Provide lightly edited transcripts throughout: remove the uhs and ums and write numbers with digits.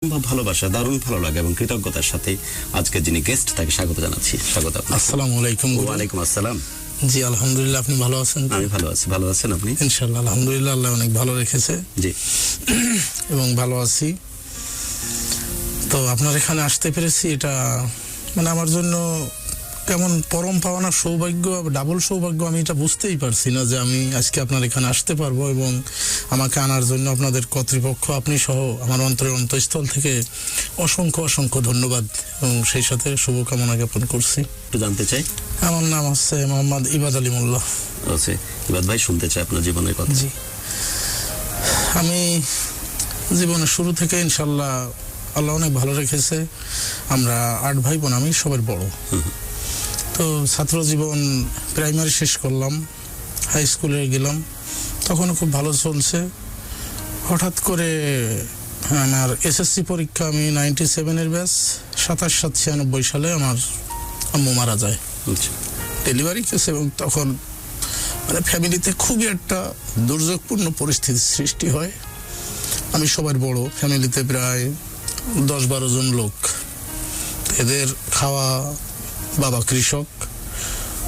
ভালোবাসা, দারুণ ভালো লাগে এবং কৃতজ্ঞতার সাথে আজকে যিনি গেস্ট তাকে স্বাগত জানাচ্ছি। স্বাগত আপনাকে। আসসালামু আলাইকুম। ওয়ালাইকুম আসসালাম। জি আলহামদুলিল্লাহ, আপনি ভালো আছেন? আমি ভালো আছি। ভালো আছেন আপনি? ইনশাআল্লাহ আলহামদুলিল্লাহ, আল্লাহ অনেক ভালো রেখেছে। জি। এবং ভালো আছি। তো আপনার এখানে আসতে পেরেছি, এটা মানে আমার জন্য কেমন পরম পাওনা সৌভাগ্য, ডাবল সৌভাগ্য। আমি এটা বুঝতেই পারছি না যে আমি আজকে আপনার এখানে আসতে পারবো, এবং আমাকে আনার জন্য আপনাদের কর্তৃপক্ষ, আপনি সহ আমার অন্তরের অন্তঃস্থল থেকে অসংখ্য অসংখ্য ধন্যবাদ এবং সেই সাথে শুভকামনা জ্ঞাপন করছি। একটু জানতে চাই, আমার নাম হচ্ছে মোহাম্মদ ইবাদ আলী মোল্লা। আচ্ছা, ইবাদ ভাই শুনতে চাই আপনার জীবনের কথা। জি, আমি জীবনের শুরু থেকে ইনশাল্লাহ আল্লাহ অনেক ভালো রেখেছে। আমরা 8 ভাই বোন, আমি সবার বড়। তো ছাত্র জীবন প্রাইমারি শেষ করলাম, হাই স্কুলে গেলাম, তখন খুব ভালো চলছে। হঠাৎ করে আমার এসএসসি পরীক্ষা, আমি 97-এর ব্যাচ, 27/7/96 সালে আমার আম্মু মারা যায় ডেলিভারি কেসে। এবং তখন মানে ফ্যামিলিতে খুবই একটা দুর্যোগপূর্ণ পরিস্থিতির সৃষ্টি হয়। আমি সবার বড়, ফ্যামিলিতে প্রায় 10-12 জন লোক, এদের খাওয়া, বাবা কৃষক,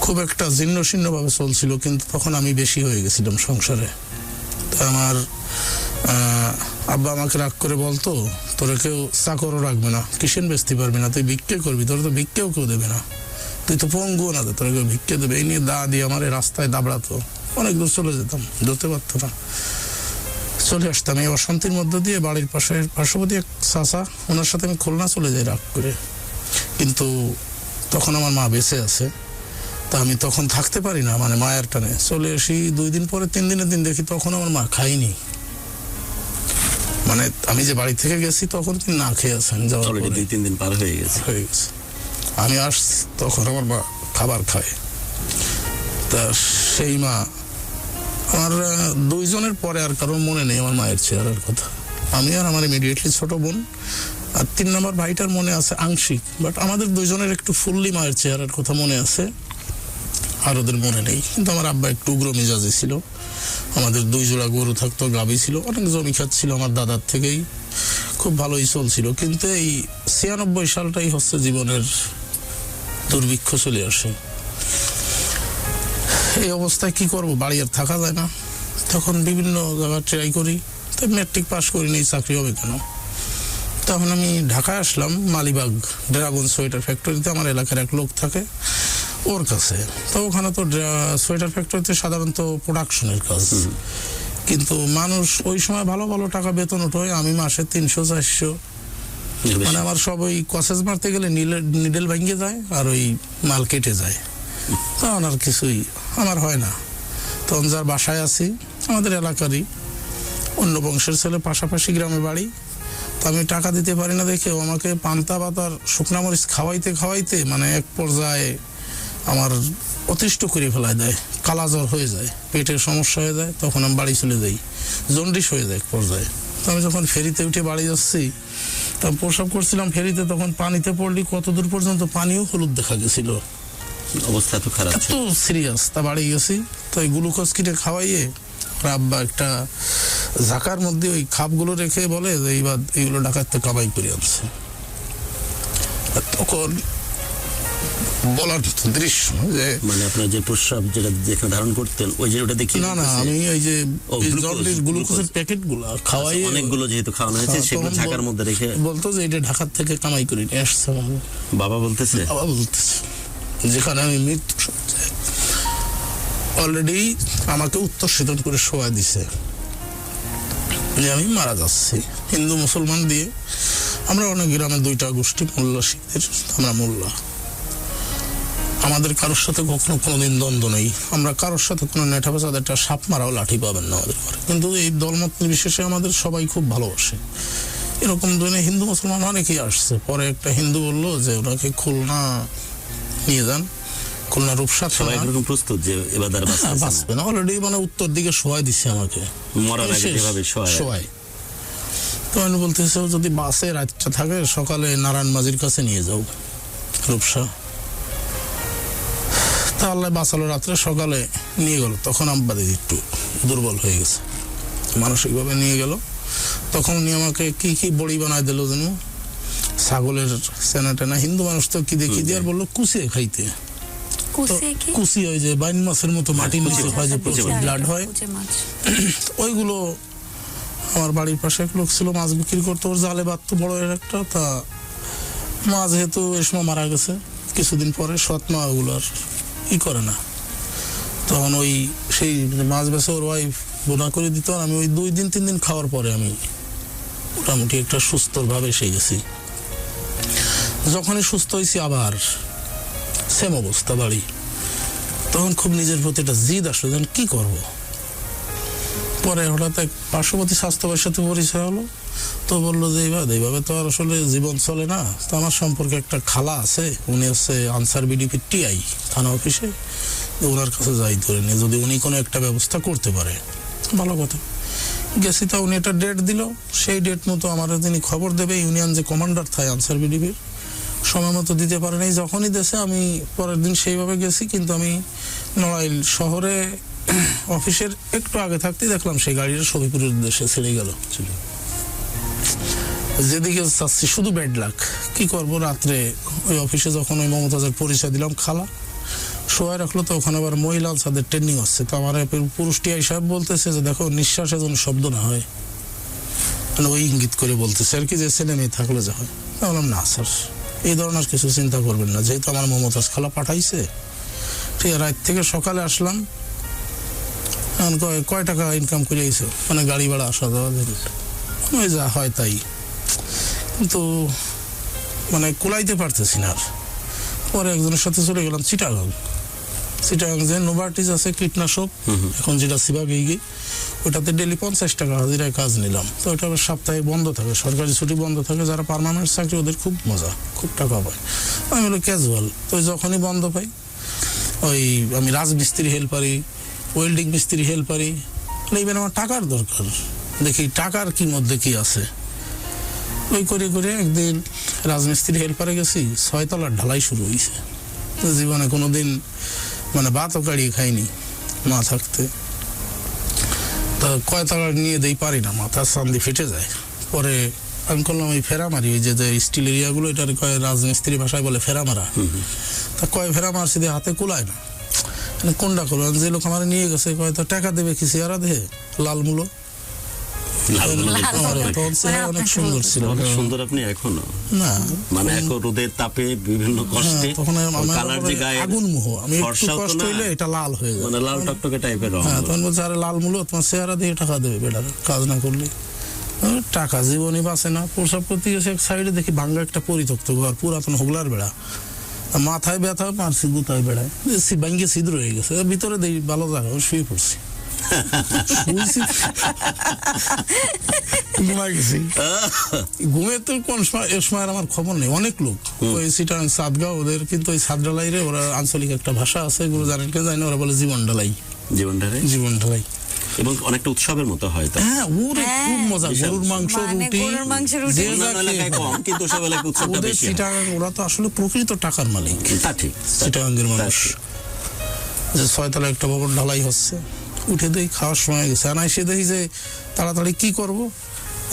খুব একটা জীর্ণ শীর্ণভাবে চলছিল। কিন্তু তখন আমি বেশি হয়ে গেছিলাম সংসারে। তা আমার আব্বা আমাকে রাগ করে বলতো, তোরা কেউ চাকরও রাখবে না, কিষেন বেচতে পারবি না, তুই ভিক্ষে করবি, তোরা তো ভিক্ষেও কেউ দেবে না, তুই তো পঙ্গু না, তোরা কেউ ভিক্ষে দেবে। এই নিয়ে দা দিয়ে আমার রাস্তায় দাবড়াতো। অনেক দূর চলে যেতাম, যেতে পারতো না, চলে আসতাম এই অশান্তির মধ্য দিয়ে। বাড়ির পার্শ্ববর্তী এক চাচা, ওনার সাথে আমি খুলনা চলে যাই রাগ করে। কিন্তু তখন আমার মা বেঁচে আছে, তা আমি তখন থাকতে পারি না, মানে মায়ের টানে চলে আসি। 2 দিন পরে 3 দিনের দিন দেখি তখন আমার মা খাইনি। মানে আমি যে বাড়ি থেকে গেছি তখন তিনি না খেয়ে আছেন, 2-3 দিন পার হয়ে গেছে। আমি আসছি তখন আমার মা খাবার খায়। তা সেই মা আমার 2 জনের পরে আর কারোর মনে নেই আমার মায়ের চেহারার কথা। আমি আর আমার ইমিডিয়েটলি ছোট বোন আর 3 নম্বর ভাইটার মনে আছে আংশিক, বাট আমাদের 2 জনের একটু ফুললি মায়ের চেহারার কথা মনে আছে, আর ওদের মনে নেই। কিন্তু আমার আব্বা একটু উগ্র মেজাজে ছিল। আমাদের 2 জোড়া গরু থাকতো, গাভী ছিল, অনেক জমি খাত ছিল আমার দাদার থেকেই, খুব ভালোই চলছিল। কিন্তু এই 96 সালটাই হচ্ছে জীবনের দুর্ভিক্ষ চলে আসে। এই অবস্থায় কি করব, বাড়ি আর থাকা যায় না। তখন বিভিন্ন জায়গায় ট্রাই করি, তাই ম্যাট্রিক পাস করিনি, চাকরি হবে কেন। তখন আমি ঢাকায় আসলাম, মালিবাগ ড্রাগন সোয়েটার ফ্যাক্টরিতে আমার এলাকার এক লোক থাকে, ওর কাছে। তো ওখানে তো সোয়েটার ফ্যাক্টরিতে সাধারণত প্রোডাকশনের কাজ, কিন্তু মানুষ ওই সময় ভালো ভালো টাকা বেতন উঠোয়। আমি মাসে 300-400, মানে আমার সব ওই কসেজ মারতে গেলে নিডেল ভাঙিয়ে যায় আর ওই মাল কেটে যায়, তখন আর কিছুই আমার হয় না। তখন যার বাসায় আছি আমাদের এলাকারই অন্য বংশের ছেলে, পাশাপাশি গ্রামে বাড়ি। তো আমি টাকা দিতে পারি না দেখে ও আমাকে পান্তা ভাত আর শুকনা মরিচ খাওয়াইতে খাওয়াইতে মানে এক পর্যায়ে আমার অতিষ্ঠ করে ফেলায় দেয়, কালা জ্বর হয়ে যায়, পেটের সমস্যা হয়ে যায়। তখন আমি বাড়ি চলে যাই, জন্ডিস হয়ে যায় এক পর্যায়ে। তো আমি যখন ফেরিতে উঠে বাড়ি যাচ্ছি, তখন প্রসাব করছিলাম ফেরিতে, তখন পানিতে পড়লি কত দূর পর্যন্ত পানিও হলুদ দেখা গেছিল, অবস্থা তো খারাপ, এত সিরিয়াস। তা বাড়ি গেছি, তো এই গ্লুকোজ কিটে খাওয়াইয়ে আব্বা একটা ঝাঁকার মধ্যে ওই খাপগুলো রেখে বলে যে এইবার এইগুলো ডাকাতে কামাই করে আনছে। তখন বলার দৃশ্য যে মানে আপনার যে প্রস্রাব যেটা যেখানে ধারণ করতেন ওই যে ওটা দেখি না, আমি এই যে গ্লুকোজের প্যাকেট গুলো খাওয়াই, অনেকগুলো যেহেতু খাওয়ানো হয়েছে সেগুলো ঢাকার মধ্যে রেখে বলতো যে এটা ঢাকার থেকে কামাই করে নিয়ে আসছে। বাবা বলতেছে যেখানে আমি মৃত্যু অলরেডি আমাকে উত্তর শোধন করে শোয়া দিছে যে আমি মারা যাচ্ছি। হিন্দু মুসলমান দিয়ে আমরা অনেক গ্রামে 2টা গোষ্ঠী, মোল্লা শিখদের, আমরা মোল্লা। আমাদের কারোর সাথে কখনো কোনোদিন দ্বন্দ্ব নেই, আমরা কারোর সাথে কোনো নেঠা পেঁচাদের একটা সাপ মারাও লাঠি পাবেন না আমাদের ঘরে। কিন্তু এই দলমত নির্বিশেষে আমাদের সবাই খুব ভালোবাসে। এরকম দিনে হিন্দু মুসলমান অনেকেই আসছে। পরে একটা হিন্দু বললো যে ওনাকে খুলনা নিয়ে যান, খুলনা রূপসা সবাই এরকম প্রস্তুত যে এবার বাঁচবে না, অলরেডি মানে উত্তর দিকে শোয়াই দিচ্ছে আমাকে, শোয়াই। তো আমি বলতেছে যদি বাসে রাতটা থাকে সকালে নারায়ণ মাঝির কাছে নিয়ে যাও রূপসা। তা আল্লাহ বাঁচালো, রাত্রে সকালে নিয়ে গেল। তখন আব্বা দিদি একটু দুর্বল হয়ে গেছে, মানসিকভাবে নিয়ে গেল। তখন উনি আমাকে কি কি বড়ি বানায় দিল যেন, ছাগলের সেনা টেনা। হিন্দু মানুষ তো কি দেখি দিয়ে আর বললো কুচিয়ে খাইতে। কুচি হয় যে বাইন মাছের মতো মাটির নিচে হয়, যে প্রচুর ব্লাড হয়, ওইগুলো। আমার বাড়ির পাশে এক লোক ছিল, মাছ বিক্রি করতো, ওর জালে বাঁধতো বড় একটা। তা মা যেহেতু এই সময় মারা গেছে কিছুদিন পরে, সৎ মা ওগুলো আর ই করে না, তখন ওই সেই মাছ বেছে ওর ওয়াইফ বোনা করে দিত। আমি ওই 2-3 দিন খাওয়ার পরে আমি মোটামুটি একটা সুস্থ ভাবে এসে গেছি। যখনই সুস্থ হয়েছি আবার সেম অবস্থা বাড়ি। তখন খুব নিজের প্রতি একটা জিদ আসলো, যেন কি করব। পরে হঠাৎ এক পার্শ্ববর্তী স্বাস্থ্যবাসীর সাথে পরিচয় হলো। তো বললো যে এইভাবে তো আর আসলে জীবন চলে না। তো আমার সম্পর্কে একটা খালা আছে, উনি হচ্ছে আনসার বিডিপি টিআই থানা অফিসে, ওনার কাছে যাই ধরে নিয়ে, যদি উনি কোনো একটা ব্যবস্থা করতে পারে ভালো কথা। গেছি, তা উনি একটা ডেট দিল, সেই ডেট মতো আমার তিনি খবর দেবে। ইউনিয়ন যে কমান্ডার থাকে আনসার বিডিপির, সময় মতো দিতে পারে নাই। যখনই দেশে আমি পরের দিন সেইভাবে গেছি, কিন্তু আমি নড়াইল শহরে অফিসের একটু আগে থাকতে দেখলাম সেই গাড়িটা সবিপুরের উদ্দেশ্যে ছেড়ে গেল। যেদিকে চাচ্ছি শুধু ব্যাড লাক। কি করবো, রাত্রে ওই অফিসে যখন ওই মমতাজের পরিচয় দিলাম, খালা শোয়াই রাখলো। তো ওখানে আবার মহিলা তাদের ট্রেনিং হচ্ছে। তো আমার পুরুষ টিআই সাহেব বলতেছে যে দেখো নিঃশ্বাসে যেন শব্দ না হয়, মানে ওই ইঙ্গিত করে বলতেছে আর কি, যে ছেলে মেয়ে থাকলে যা হয়। বললাম না স্যার, এই ধরনের কিছু চিন্তা করবেন না, যেহেতু আমার মমতাজ খালা পাঠাইছে। ঠিক আছে, রাত থেকে সকালে আসলাম। কয় টাকা ইনকাম করে আইছো, মানে গাড়ি ভাড়া আসা যাওয়া, ওই যা হয় তাই। কিন্তু মানে কুলাইতে পারতেছি না আর। পরে একজনের সাথে চলে গেলাম চিটাগাং যে নোভার্টিস আছে কীটনাশক, এখন যেটা সিবাগে গিয়ে, ওটাতে ডেলি 50 টাকা হাজিরায় কাজ নিলাম। তো ওটা আবার সপ্তাহে বন্ধ থাকে, সরকারি ছুটি বন্ধ থাকে। যারা পার্মানেন্ট চাকরি ওদের খুব মজা, খুব টাকা পায়। আমি হলো ক্যাজুয়াল। তো যখনই বন্ধ পাই, ওই আমি রাজমিস্ত্রি হেল্পারি, ওয়েল্ডিং মিস্ত্রি হেল্পারি, এইবার আমার টাকার দরকার, দেখি টাকার কি মধ্যে কি আছে। ওই করে করে একদিন রাজমিস্ত্রি হেল্পারে গেছি, 6 তলার ঢালাই শুরু হয়েছে। জীবনে কোনোদিন মানে ভাতও কাড়িয়ে খাইনি মা থাকতে। তা কয় তলার নিয়ে দেই পারি না, মাথার চান্দি ফেটে যায়। পরে আমি করলাম ওই ফেরা মারি, ওই যে স্টিল এরিয়াগুলো, এটার কয় রাজমিস্ত্রি ভাষায় বলে ফেরা মারা। তা কয় ফেরা মারছি দিয়ে হাতে কুলায় না, কোনটা করবো। যে লোক আমার নিয়ে গেছে কয় তো টাকা দেবে কি, চেহারা দেহে লাল মূলো। অনেক সুন্দর ছিল, অনেক সুন্দর। আপনি এখনো না মানে এখন রোদের তাপে বিভিন্ন কষ্টে তখন কালার যে গায়ে আগুন মোহ, আমি একটু কষ্ট হইলে এটা লাল হয়ে যায়, মানে লাল টকটকে টাইপের রং। হ্যাঁ, তখন বলছে আরে লাল মূলো, তোমার চেহারা দিয়ে টাকা দেবে বেটার, কাজ না করলে। টাকা জীবনই বাঁচে না। প্রসাব করতে গেছে এক সাইডে দেখি ভাঙ্গা একটা পরিত্যক্ত ঘর, পুরাতন হোগলার বেড়া, মাথায় ব্যথা, মারছি গুতায় বেড়ায়, ভাঙ্গে ছিদ্র হয়ে গেছে। ভিতরে দেখি ভালো জায়গা, শুয়ে পড়ছি। ঘুমে তো কোন সময়, এ সময় আমার খবর নেই। অনেক লোক ওই সিটাং সাদগাঁও, ওদের কিন্তু ওই সাদডালাই রে, ওরা আঞ্চলিক একটা ভাষা আছে, এগুলো জানেন কে জানে, ওরা বলে জীবন ঢালাই। জীবন ঢালাই এবং অনেকটা উৎসবের মতো হয়। হ্যাঁ, ওরে খুব মজা। গরুর মাংস, রুটি, ওরা তো আসলে প্রকৃত টাকার মালিক। চিটাগাঙ্গের মানুষ। যে 6 তলা একটা ভবন ঢালাই হচ্ছে, উঠে দেই, খাওয়ার সময় গেছে। আর এসে দেখি যে তাড়াতাড়ি কি করব,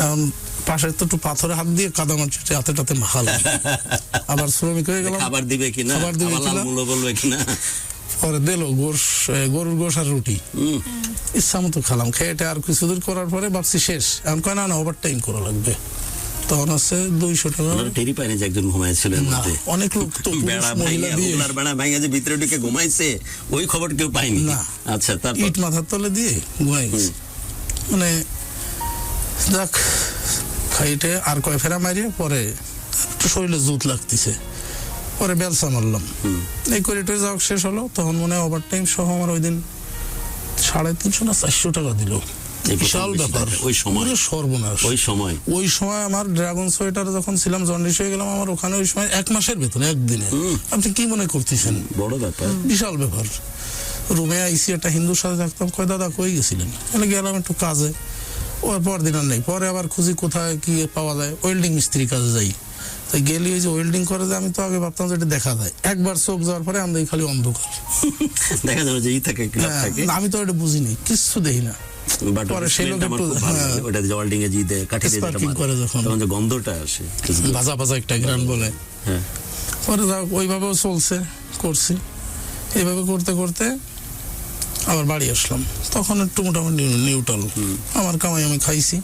এখন পাশের তো একটু পাথরে হাত দিয়ে কাদা মাটি হাতে টাতে মাখাল। আবার শ্রমিক হয়ে গেলাম, খাবার দিবে কিনা, পরে দিল গরুর গোশ আর রুটি, ইচ্ছা মতো খেলাম। খেয়েটে আর কিছু দূর করার পরে ভাবছি শেষ। এখন কয় না ওভার টাইম করা লাগবে। তখন আছে 200 টাকা। টেরি পাইনি যে একজন ঘুমাইছিল, অনেক লোক তো ভিতরে ঢুকে ঘুমাইছে, ওই খবর কেউ পাইনি না। আচ্ছা, তারপর ইট মাথার তলে দিয়ে ঘুমাই গেছে। মানে যাক, খাইটে আর কয় ফেরা মারিয়ে পরে একটু শরীরে জুত লাগতেছে, পরে বেলসা মারলাম। এই করে যাও শেষ হলো। তখন মনে হয় ওভার টাইম সহ আমার ওই দিন 350 না 400 টাকা দিল। বিশাল ব্যাপার ওই সময়, সর্বনাশ। ওই সময় আমার ড্রাগন সোয়েটার যখন ছিলাম, জন্ডিস হয়ে গেলাম, আমার ওখানে ওই সময় 1 মাসের বেতন একদিনে। আপনি কি মনে করতেছেন? বড় ব্যাপার, বিশাল ব্যাপার। রুমে আইসি, একটা হিন্দুর সাথে থাকতাম। কয় দাদা কই গেছিলেন? গেলাম একটু কাজে। ওর পর দিন আর নেই। পরে আবার খুঁজি কোথায় কি পাওয়া যায়, ওয়েল্ডিং মিস্ত্রি কাজে যাই। তাই গেলি ওই যে ওয়েল্ডিং করে যে, আমি তো আগে ভাবতাম যে এটা দেখা যায়, একবার চোখ যাওয়ার পরে আমি খালি অন্ধকার, দেখা যাবে যে থাকে। আমি তো এটা বুঝিনি, কিচ্ছু দেখি না। পরে সেই লোক একটু ওটা যে ওয়েল্ডিং এ জিতে কাঠি দিয়ে যেটা স্পার্কিং করে যখন তখন যে গন্ধটা আসে ভাজা ভাজা একটা গ্রান বলে, হ্যাঁ পরে যাক ওইভাবেও চলছে, করছি। এইভাবে করতে করতে আবার বাড়ি আসলাম, তখন একটু মোটামুটি নিউট্রাল, আমার কামাই আমি খাইছি।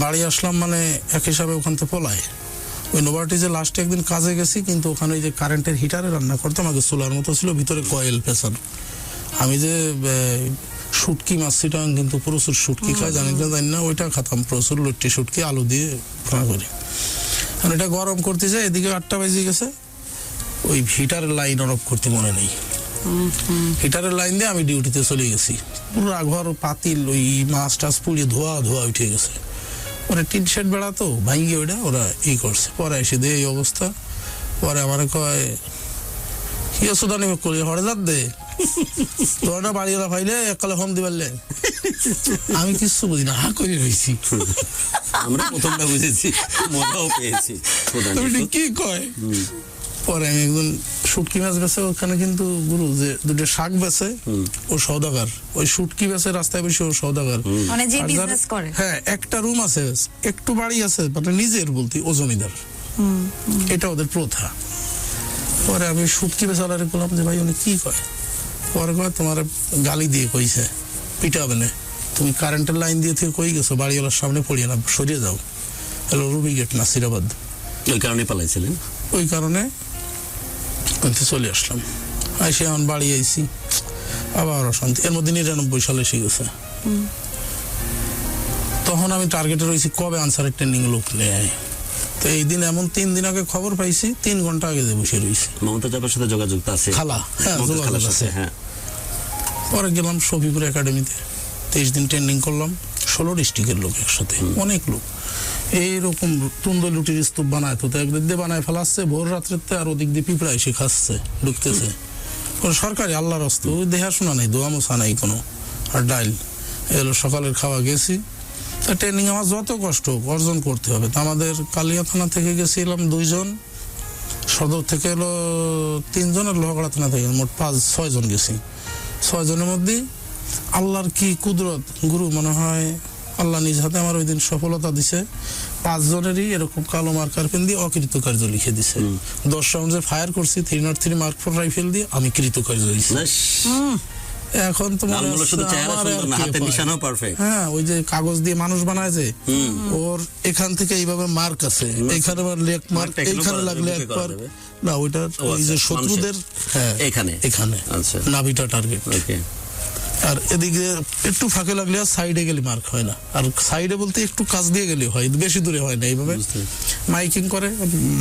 বাড়ি আসলাম মানে এক হিসাবে ওখান থেকে পলায়। ওই নোভার্টিজে লাস্টে একদিন কাজে গেছি, কিন্তু ওখানে ওই যে কারেন্টের হিটারে রান্না করতাম, আগে চুলার মতো ছিল, ভিতরে কয়েল পেছানো। আমি যে শুটকি মাছ ছিটাং, কিন্তু প্রচুর শুটকি খাই, জানি না, ওইটা খাতাম প্রচুর, লুট্টি শুটকি আলু দিয়ে ফ্রাই করি। এটা গরম করতে যায়, এদিকে 8টা বেজে গেছে, ওই হিটারের লাইন অফ করতে মনে নেই। হিটারের লাইন দিয়ে আমি ডিউটিতে চলে গেছি, পুরো ঘর পাতিল ওই মাছ টাছ পুড়িয়ে ধোয়া ধোয়া উঠে গেছে। ওরা টিন শেড বেড়াতো ভাঙ্গি, ওইটা ওরা করছে। পরে এসে দিয়ে এই অবস্থা। পরে আমার কয় কি সুদা নিবে করি হরে যাত দে তোরা বাড়িওয়ালা পাইলে এককালে ফোন দিবারলে। আমি কিছু বুঝি না, হা করে রয়েছি। আমরা প্রথমটা বুঝেছি, মজাও পেয়েছি। কি কয়? পরে আমি একজন শুটকি মাছ বেছে ওখানে, কিন্তু গুরু যে দুটো শাক বেছে ও সওদাগার, ওই শুটকি বেছে রাস্তায় বসে ও সওদাগার। মানে যে বিজনেস করে, হ্যাঁ, একটা রুম আছে, একটু বাড়ি আছে, মানে নিজের বলতে ও জমিদার, এটা ওদের প্রথা। পরে আমি শুটকি বেচালারে বললাম যে ভাই উনি কি কয়? পরে কয় তোমার গালি দিয়ে কইছে পিটাবে না, তুমি কারেন্টের লাইন দিয়ে থেকে কই গেছো, বাড়িওয়ালার সামনে পড়িয়ে না, সরিয়ে যাও। Hello, Ruby gate Nasirabad. ওই কারণে পালাইছিলেন? ওই কারণে চলে আসলাম। আইসে এখন বাড়ি আইছি, আবার অশান্তি। এর মধ্যে 99 সালে এসে গেছে। তখন আমি টার্গেটে রয়েছি কবে আনসারের ট্রেনিং লোক নেয়। তো এই দিন এমন 3 দিন আগে খবর পাইছি, 3 ঘন্টা আগে যে বসে রয়েছি। মমতাজ আপার সাথে যোগাযোগ আছে? খালা, হ্যাঁ, খালার সাথে, হ্যাঁ। পরে গেলাম শফিপুর একাডেমিতে, 23 দিন ট্রেনিং করলাম। 16 ডিস্ট্রিক্টের লোক একসাথে, অনেক লোক। এইরকম তুন্দর লুটির স্তূপ বানায়, তো একদিক দিয়ে বানায় ফেলাচ্ছে ভোর রাত্রেতে, আর ওদিক দিয়ে পিঁপড়া এসে খাচ্ছে, ঢুকতেছে। সরকারি আল্লাহর রাস্তা, ওই দেখাশোনা নেই, দোয়া মোছা নেই কোনো। আর ডাইল এলো সকালের খাওয়া গেছি। তা ট্রেনিং আমার যত কষ্ট অর্জন করতে হবে। তা আমাদের কালিয়া থানা থেকে গেছিলাম 2 জন, সদর থেকে এলো 3 জন, আর লোহাগড়া থানা থেকে মোট 5-6 জন গেছি। 6 জনের মধ্যে আল্লাহর কি কুদরত, গুরু মনে হয় আল্লাহ নিজ হাতে আমার ওই দিন সফলতা দিছে। 5 জনেরই এরকম কালো মার্কার পেন দিয়ে অকৃতকার্য লিখে দিছে। 10 রাউন্ডে ফায়ার করছি 303 মার্ক ফর রাইফেল দিয়ে, আমি কৃতকার্য হয়েছি। এখন তোমার হ্যাঁ, ওই যে কাগজ দিয়ে মানুষ বানায় যে, ওর এখান থেকে এইভাবে মার্ক আছে, এখানে লেক মার্ক, এইখানে লাগলে একবার না, ওইটা ওই যে শত্রুদের, হ্যাঁ এখানে নাভিটা টার্গেট। আর এদিকে একটু ফাঁকে লাগলে আর সাইডে গেলে মার্ক হয় না, আর সাইডে বলতে একটু কাছ দিয়ে গেলে হয়, বেশি দূরে হয় না। এইভাবে মাইকিং করে,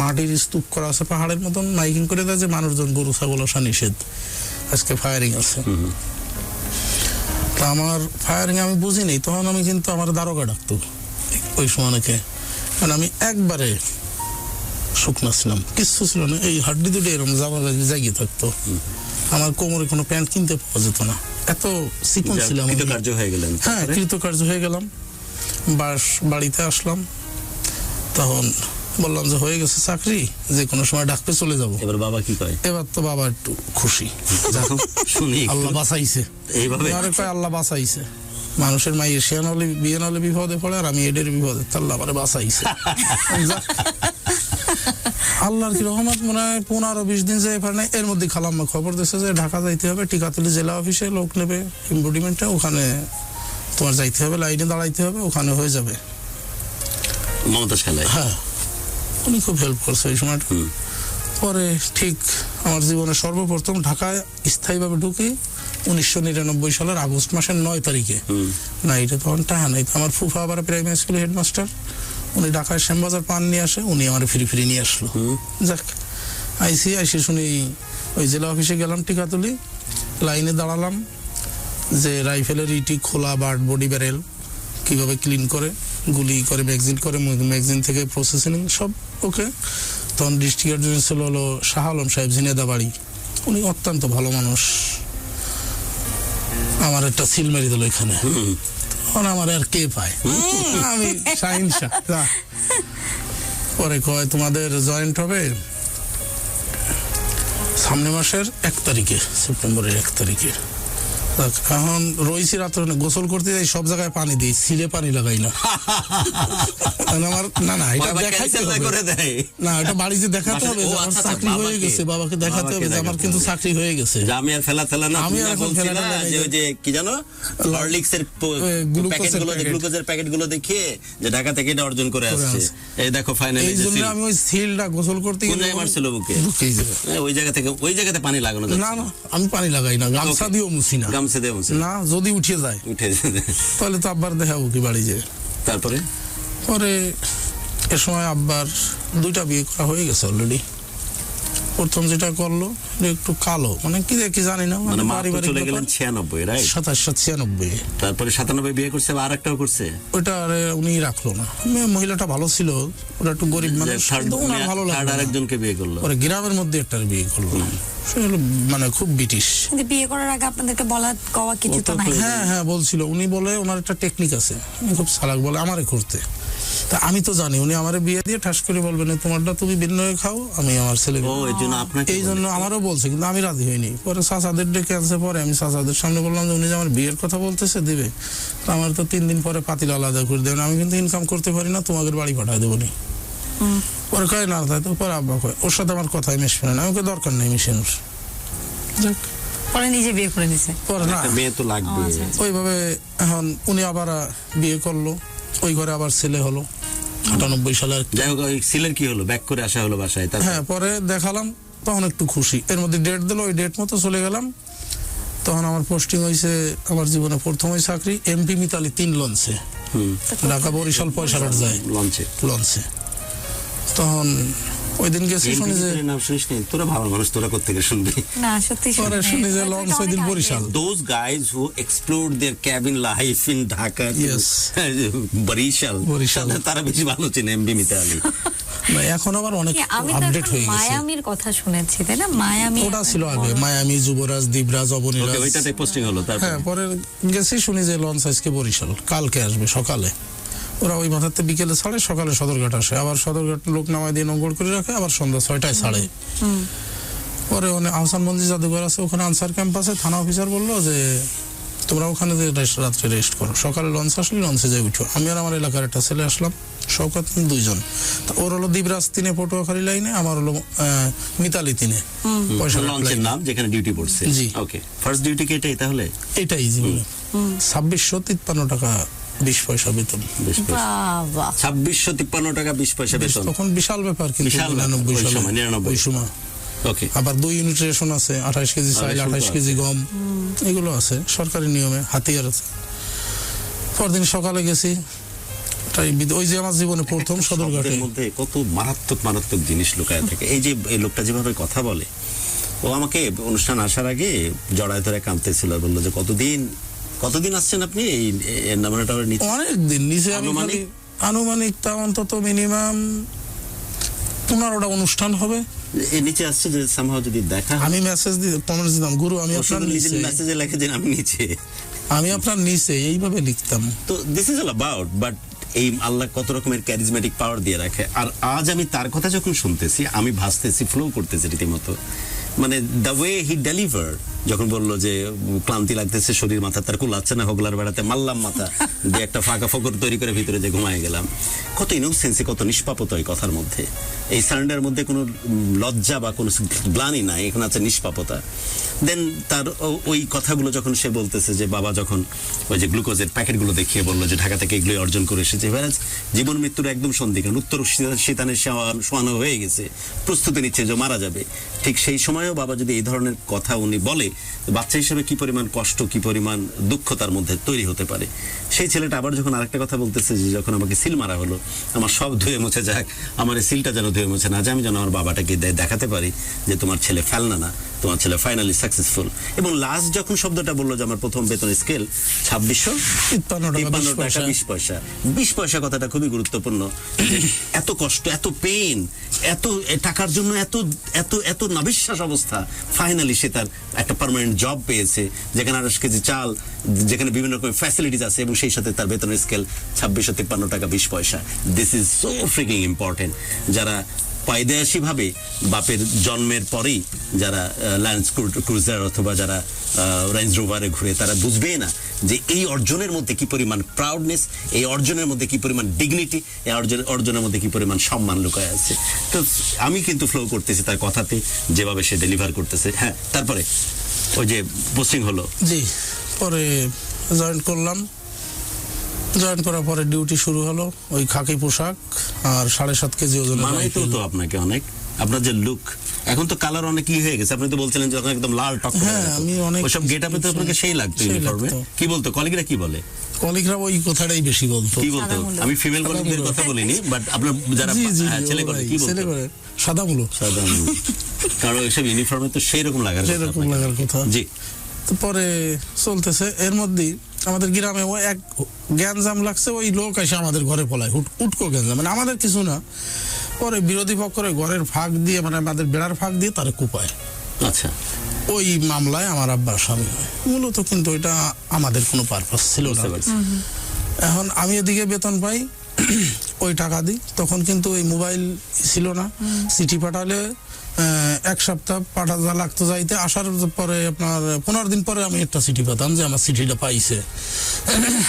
মাটির স্তূপ করা আছে পাহাড়ের মতন, মাইকিং করে দেয় যে মানুষজন গরু ছাগল আসা নিষেধ, আজকে ফায়ারিং আছে। তা আমার ফায়ারিং আমি বুঝিনি তখন, আমি কিন্তু আমার দারোগা ডাকতো ওই সময় অনেকে, কারণ আমি একবারে শুকনা ছিলাম, কিচ্ছু ছিল না, এই হাড্ডি দুটো এরকম জাগিয়ে থাকতো। আমার কোমরে কোনো প্যান্ট কিনতে পাওয়া যেত না, এত চিকন ছিলাম। হ্যাঁ, কৃতকার্য হয়ে গেলাম। বাড়িতে আসলাম, তখন বললাম যে হয়ে গেছে চাকরি, যে কোনো সময় ডাকতে চলে যাবো। এবার বাবা কি কয়? এবার তো বাবা একটু খুশি, আল্লাহ বাঁচাইছে। আরে কয় আল্লাহ বাঁচাইছে, মানুষের মাই এশিয়ান হলে বিয়ে হলে বিপদে পড়ে, আর আমি এদের বিপদে, আল্লাহ আমার বাঁচাইছে। আল্লাহর কি রহমত, মনে হয় 15-20 দিন যায় পারে। এর মধ্যে খালাম্মা খবর দিচ্ছে যে ঢাকা যাইতে হবে, টিকাতলি জেলা অফিসে লোক নেবে এমবডিমেন্টে, ওখানে তোমার যাইতে হবে, লাইনে দাঁড়াইতে হবে, ওখানে হয়ে যাবে। হ্যাঁ, উনি খুব হেল্প করছে ওই সময়টা। পরে ঠিক আমার জীবনে সর্বপ্রথম ঢাকায় স্থায়ীভাবে ঢুকি 1999 সালের আগস্ট মাসের 9 তারিখে। না, এটা তখন টাকা নাই। আমার ফুফা আবার প্রাইমারি স্কুলের হেডমাস্টার, উনি ঢাকায় শ্যামবাজার পান নিয়ে আসে, উনি আমার ফিরি নিয়ে আসলো। যাক, আইসি শুনি ওই জেলা অফিসে গেলাম, টিকাতলি লাইনে দাঁড়ালাম, যে রাইফেলের ইটি খোলা, বার্ড বডি ব্যারেল কিভাবে ক্লিন করে, গুলি করে, ম্যাগজিন করে, ম্যাগজিন থেকে প্রসেসিং সব ওকে। তখন ডিস্ট্রিক্ট অ্যাডজুটেন্ট ছিল হলো শাহ আলম সাহেব, ঝিনেদা বাড়ি, উনি অত্যন্ত ভালো মানুষ। আমার একটা সিল মেরে দিল এখানে, তখন আমার আর কে পায়, আমি শাহিন শাহ। পরে কয় তোমাদের জয়েন্ট হবে সামনে মাসের 1 তারিখে, সেপ্টেম্বরের 1 তারিখে। দেখ, এখন রয়েছি রাত্রে গোসল করতে যাই, সব জায়গায় পানি দিই, সিলে পানি লাগাই না। কারণ আমার না এটা বাবা দেখাইতে cancel না হবে। করে দেয়। না, এটা বাড়িতে দেখাতে হবে যে ও, আমার আচ্ছা, চাকরি হয়ে বাবাকে- গেছে, বাবাকে দেখাতে হবে যে বাবাকে আমার দেখাতে কিন্তু হবে। চাকরি হয়ে গেছে। যে আমি আর ফেলা না, আমি তুমি আর না এখন বলছিলা ফেলা যে ওই যে কি জানো হরলিক্সের গ্লুকোজের গ্লুকোজের প্যাকেট গুলো দেখিয়ে যে ঢাকা থেকে এটা অর্জন করে আসছে। আসছে। এই দেখো ফাইনালি এই জন্য আমি ওই সিলটা গোসল করতে কোন গেলে জায়গায় মারছিল বুকে? বুকেই যাবে। ওই জায়গাতে পানি লাগানো না যাচ্ছে না, আমি পানি লাগাই না, গামছা দিয়েও মুছি না। গামছা দিয়ে মুছে না, যদি উঠে যায় উঠে তাহলে তো আব্বার দেখাবো কি বাড়ি যে। তারপরে পরে এ সময় আব্বার 2টা বিয়ে করা হয়ে গেছে অলরেডি। প্রথম যেটা করলো এটা একটু কালো, মানে কি দেখি জানি না, মানে মা তো পারিবারিক চলে ব্যাপার। গেলেন 96, রাইট? 27-96। তারপরে 97 বিয়ে করছে, আর একটাও করছে। ওইটা আর উনি রাখলো না। মহিলাটা ভালো ছিল, ওরা একটু গরিব মানুষ, কিন্তু ওনার ভালো লাগলো না। আরেকজনকে বিয়ে করলো। পরে গ্রামের মধ্যে একটা বিয়ে করলো, সে হলো মানে খুব ব্রিটিশ। কিন্তু বিয়ে করার আগে আপনাদেরকে বলা কওয়া কিছু তো নাই। হ্যাঁ বলছিল, উনি বলে ওনার একটা টেকনিক আছে, উনি খুব চালাক, বলে আমারে করতে। তা আমি তো জানি উনি আমারে বিয়ে দিয়ে ঠাস করে বলবেন তোমারটা তুমি ভিন্ন হয়ে খাও, আমি আমার ছেলে। ও, এই জন্য আপনাকে এই জন্য আমারও বলছে, কিন্তু আমি রাজি হইনি। পরে চাচাদের ডেকে আনছে, পরে আমি চাচাদের সামনে বললাম যে উনি যে আমার বিয়ের কথা বলতেছে দিবে, তা আমার তো 3 দিন পরে পাতিল আলাদা করে দেবেন, আমি কিন্তু ইনকাম করতে পারি না, তোমাদের বাড়ি পাঠায় দেবো নি। পরে কয় না, তাই তো। পরে আব্বা কয় ওর সাথে আমার কথাই মিশবে না, আমাকে দরকার নেই মিশানোর। যাক, পরে নিজে বিয়ে করে নিছে। পরে না একটা মেয়ে তো লাগবে। ও, আচ্ছা। ওইভাবে এখন উনি আবার বিয়ে করলো, ওই ঘরে আবার ছেলে হলো 98 সালে আর কি। যাই হোক, ওই সিলের কি হলো? ব্যাক করে আসা হলো বাসায়। তারপর হ্যাঁ, পরে দেখালাম, তখন একটু খুশি। এর মধ্যে ডেট দিল, ওই ডেট মতো চলে গেলাম। তখন আমার পোস্টিং হয়েছে আমার জীবনে প্রথম ওই চাকরি এমপি মিতালি 3 লঞ্চে, ঢাকা বরিশাল পয়সারহাট যায় লঞ্চে। লঞ্চে। তখন ওই দিন গেছি, শুনি যে নাম শুনিস নি? তোরা ভালো মানুষ, তোরা কোত্থেকে শুনবি? না সত্যি পরে শুনি যে লঞ্চ ওই দিন Barishal. Those guys who explored their cabin life in Dhaka, Yes. Barishal, Barishal. তারা বেশি ভালো চেনে এমবি মিতালি। না, এখন আবার অনেক আমি তো আপডেট এখন হয়ে গেছে। মায়ামির কথা শুনেছি, তাই না? মায়ামি ওটা ছিল আগে, মায়ামি, যুবরাজ, দ্বীপরাজ, ওকে, অবনীরাজ। ওইটাতে পোস্টিং হলো। তারপর হ্যাঁ, পরে গেছি, শুনি যে লঞ্চ আজকে বরিশাল, কালকে আসবে সকালে। ওরা ওই মাথাতে বিকেলে ছাড়ে, সকালে সদরঘাট আসে, আবার সদরঘাট লোক নামায় দিয়ে নোঙ্গর করে রাখে, আবার সন্ধ্যা 6টায় ছাড়ে। পরে আহসান মঞ্জি জাদুঘর আছে, ওখানে আনসার ক্যাম্পাসে থানা অফিসার বললো যে তোমরা ওখানে যে রাত্রে রেস্ট করো, সকালে লঞ্চ আসলে লঞ্চে যাই উঠো। আমি আর আমার এলাকার একটা ছেলে আসলাম, শওকত, 2 জন। তা ওর হলো দ্বীপরাজ 3 পটুয়াখালী লাইনে, আমার হলো মিতালি 3 পয়সারহাট লঞ্চের লাইনে। নাম যেখানে ডিউটি পড়ছে। জি। ওকে, ফার্স্ট ডিউটি কি এটাই তাহলে? এটাই জীবনে 2653 টাকা 20 পয়সা বেতন। বেশ বেশ। বাবা 2653 টাকা 20 পয়সা বেতন। তখন বিশাল ব্যাপার, কিন্তু বিশাল ব্যাপার, 99 ওই সালে, সময়, 99 ওই সময়। ওকে, আবার 2 ইউনিট রেশন আছে, 28 কেজি চাল, 28 কেজি গম, এগুলো আছে সরকারি নিয়মে, হাতিয়ার আছে। পরদিন সকালে গেছি, ওই যে আমার জীবনে প্রথম সদরঘাটে। শব্দের মধ্যে কত মারাত্মক মারাত্মক জিনিস লুকায় থাকে। এই যে এই লোকটা যেভাবে কথা বলে, ও আমাকে অনুষ্ঠান আসার আগে জড়ায় ধরে কাঁদতেছিল, বললো যে কতদিন আসছেন আপনি এই নামটা নিতে? অনেক দিন নিচে আমি আনুমানিক? আনুমানিক তা অন্তত মিনিমাম 15টা অনুষ্ঠান হবে। এর নিচে আসছে যে সামহাও যদি দেখা হয়। আমি মেসেজ কমেন্টস দিতাম, গুরু আমি আপনার নিচে, মেসেজে লেখে যে আমি নিচে, আমি আপনার নিচে, এইভাবে লিখতাম। তো this is all about, but এই আল্লাহ কত রকমের ক্যারিজমেটিক পাওয়ার দিয়ে রাখে। আর আজ আমি তার কথা যখন শুনতেছি, আমি ভাসতেছি, ফ্লো করতেছি রীতিমতো। মানে দ্য ওয়ে হি ডেলিভার, যখন বললো যে ক্লান্তি লাগতেছে, শরীর মাথা তার কুলাচ্ছে না, হোগলার বেড়াতে মারলাম মাথা দিয়ে একটা ফাঁকা ফকর তৈরি করে ভিতরে যে ঘুমায় গেলাম। কত ইনোসেন্সি, কত নিষ্পাপতা এই কথার মধ্যে। এই সারেন্ডার মধ্যে কোনো লজ্জা বা কোনো গ্লানি নাই, এখানে আছে নিষ্পাপতা। দেন তার ওই কথাগুলো যখন সে বলতেছে যে বাবা যখন ওই যে গ্লুকোজের প্যাকেটগুলো দেখিয়ে বললো যে ঢাকা থেকে এগুলোই অর্জন করে এসেছে, এবারে জীবন মৃত্যুর একদম সন্ধিক্ষণ, উত্তর শীতানে শোয়ানো হয়ে গেছে, প্রস্তুতি নিচ্ছে যে মারা যাবে। ঠিক সেই সময়ও বাবা যদি এই ধরনের কথা উনি বলে, বাচ্চা হিসেবে কি পরিমাণ কষ্ট, কি পরিমাণ দুঃখ তার মধ্যে তৈরি হতে পারে। সেই ছেলেটা আবার যখন আরেকটা কথা বলতেছে যে যখন আমাকে সিল মারা হলো, আমার সব ধুয়ে মুছে যাক, আমার এই সিলটা যেন ধুয়ে মুছে না যায়, আমি যেন আমার বাবাটাকে দেখাতে পারি যে তোমার ছেলে ফেলনা না, তোমার ছেলে ফাইনালি সাকসেসফুল। এবং লাস্ট যখন শব্দটা বললো যে আমার প্রথম বেতন স্কেল 2653 টাকা 20 পয়সা, 20 পয়সা কথাটা খুবই গুরুত্বপূর্ণ। এত কষ্ট, এত পেইন, এত টাকার জন্য এত এত এত নাবিশ্বাস অবস্থা, ফাইনালি সে তার একটা পার্মানেন্ট জব পেয়েছে, যেখানে 28 কেজি চাল, যেখানে বিভিন্ন রকমের ফ্যাসিলিটিস আছে, এবং সেই সাথে তার বেতনের স্কেল 2653 টাকা 20 পয়সা। This is so freaking important. যারা পায়দাসী ভাবে বাপের জন্মের পরেই যারা ল্যান্ড ক্রুজার অথবা যারা রেঞ্জ রোভারে ঘুরে তারা বুঝবে না যে এই অর্জনের মধ্যে কি পরিমাণ প্রাউডনেস, এই অর্জনের মধ্যে কি পরিমাণ ডিগনিটি, এই অর্জনের মধ্যে কি পরিমাণ সম্মান লুকায় আছে। তো আমি কিন্তু ফ্লো করতেছি তার কথাতে, যেভাবে সে ডেলিভার করতেছে। হ্যাঁ, তারপরে ওই যে পোস্টিং হলো, জি, পরে জয়েন করলাম। জয়েন করার পরে ডিউটি শুরু হলো, ওই খাকি পোশাক আর 7.5 কেজি ওজনের মানাই রাইফেল। তো আপনাকে অনেক, আপনার যে লুক এখন তো কালার অনেক ই হয়ে গেছে। আপনি তো বলছিলেন যে একদম লাল টক। হ্যাঁ, আমি অনেক ওইসব গেটআপে তো আপনাকে সেই লাগতো সেই ইউনিফর্মে। লাগতো। কি বলতো কলিগরা, কি বলে? কলিগরা ওই কথাটাই বেশি বলতো। কি বলতো? সাদামুলো। আমি ফিমেল কলিগদের কথা বলিনি, বাট আপনার যারা জি জি, ছেলে করে কি বলতো? ছেলে করে সাদা মুলো, সাধারণ। কারণ ওইসব ইউনিফর্মে তো সেই রকম লাগার কথা সেরকম আপনাকে। লাগার কথা। জি, তো পরে চলতেছে, এর মধ্যেই আমাদের গ্রামে ও এক গ্যাঞ্জাম লাগছে, ওই লোক এসে আমাদের ঘরে পলায়, উটকো গ্যাঞ্জাম, মানে আমাদের কিছু না। পরে বিরোধী পক্ষের ঘরের ফাঁক দিয়ে, মানে আমাদের বেড়ার ফাঁক দিয়ে তারা কুপায়। আচ্ছা, ওই মামলায় আমার আব্বার স্বামী হয় মূলত, কিন্তু এটা আমাদের কোনো পারপাস ছিল না। বুঝতে পারছি। এখন আমি এদিকে বেতন পাই, ওই টাকা দিই। তখন কিন্তু ওই মোবাইল ছিল না, চিঠি পাঠালে 1 সপ্তাহ পাঠাতে লাগতো যাইতে। আসার পরে আপনার 15 দিন পরে আমি একটা চিঠি পেতাম যে আমার চিঠিটা পাইছে।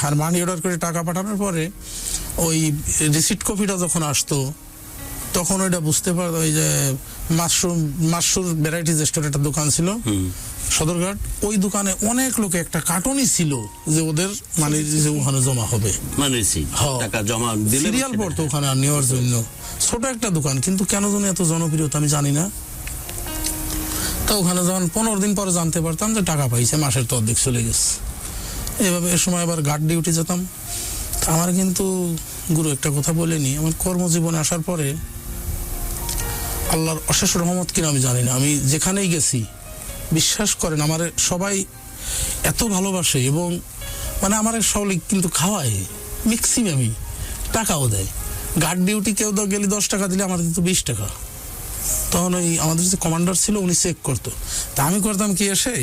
আর মানি অর্ডার করে টাকা পাঠানোর পরে ওই রিসিট কপিটা যখন আসতো, তখন ওইটা বুঝতে পারতো। ওই যে মাশরুর ভ্যারাইটিজ স্টোর একটা দোকান ছিল সদরঘাট, ওই দোকানে অনেক লোকে একটা কার্টনই ছিল যে ওদের মানে যে ওখানে জমা হবে, মানে হ্যাঁ। টাকা জমা দিলে সিরিয়াল পড়তো ওখানে আর নেওয়ার জন্য। ছোট একটা দোকান, কিন্তু কেন যেন এত জনপ্রিয়তা আমি জানি না। তো ওখানে যখন 15 দিন পরে জানতে পারতাম যে টাকা পাইছে, মাসের তো অর্ধেক চলে গেছে। এভাবে এ সময় আবার গার্ড ডিউটি যেতাম। আমার কিন্তু গুরু একটা কথা বলেনি, আমার কর্মজীবনে আসার পরে আল্লাহর অশেষ রহমত কিনা আমি জানি না, আমি যেখানেই গেছি বিশ্বাস করেন আমার সবাই এত ভালোবাসে, এবং মানে আমার সবাই কিন্তু খাওয়ায়, ম্যাক্সিমামই টাকাও দেয়। গার্ড ডিউটি কেউ গেলে 10 টাকা দিলে আমার দিত 20 টাকা। তখন ওই আমাদের যে কমান্ডার ছিল উনি চেক করতো। তা আমি করতাম কি, এসে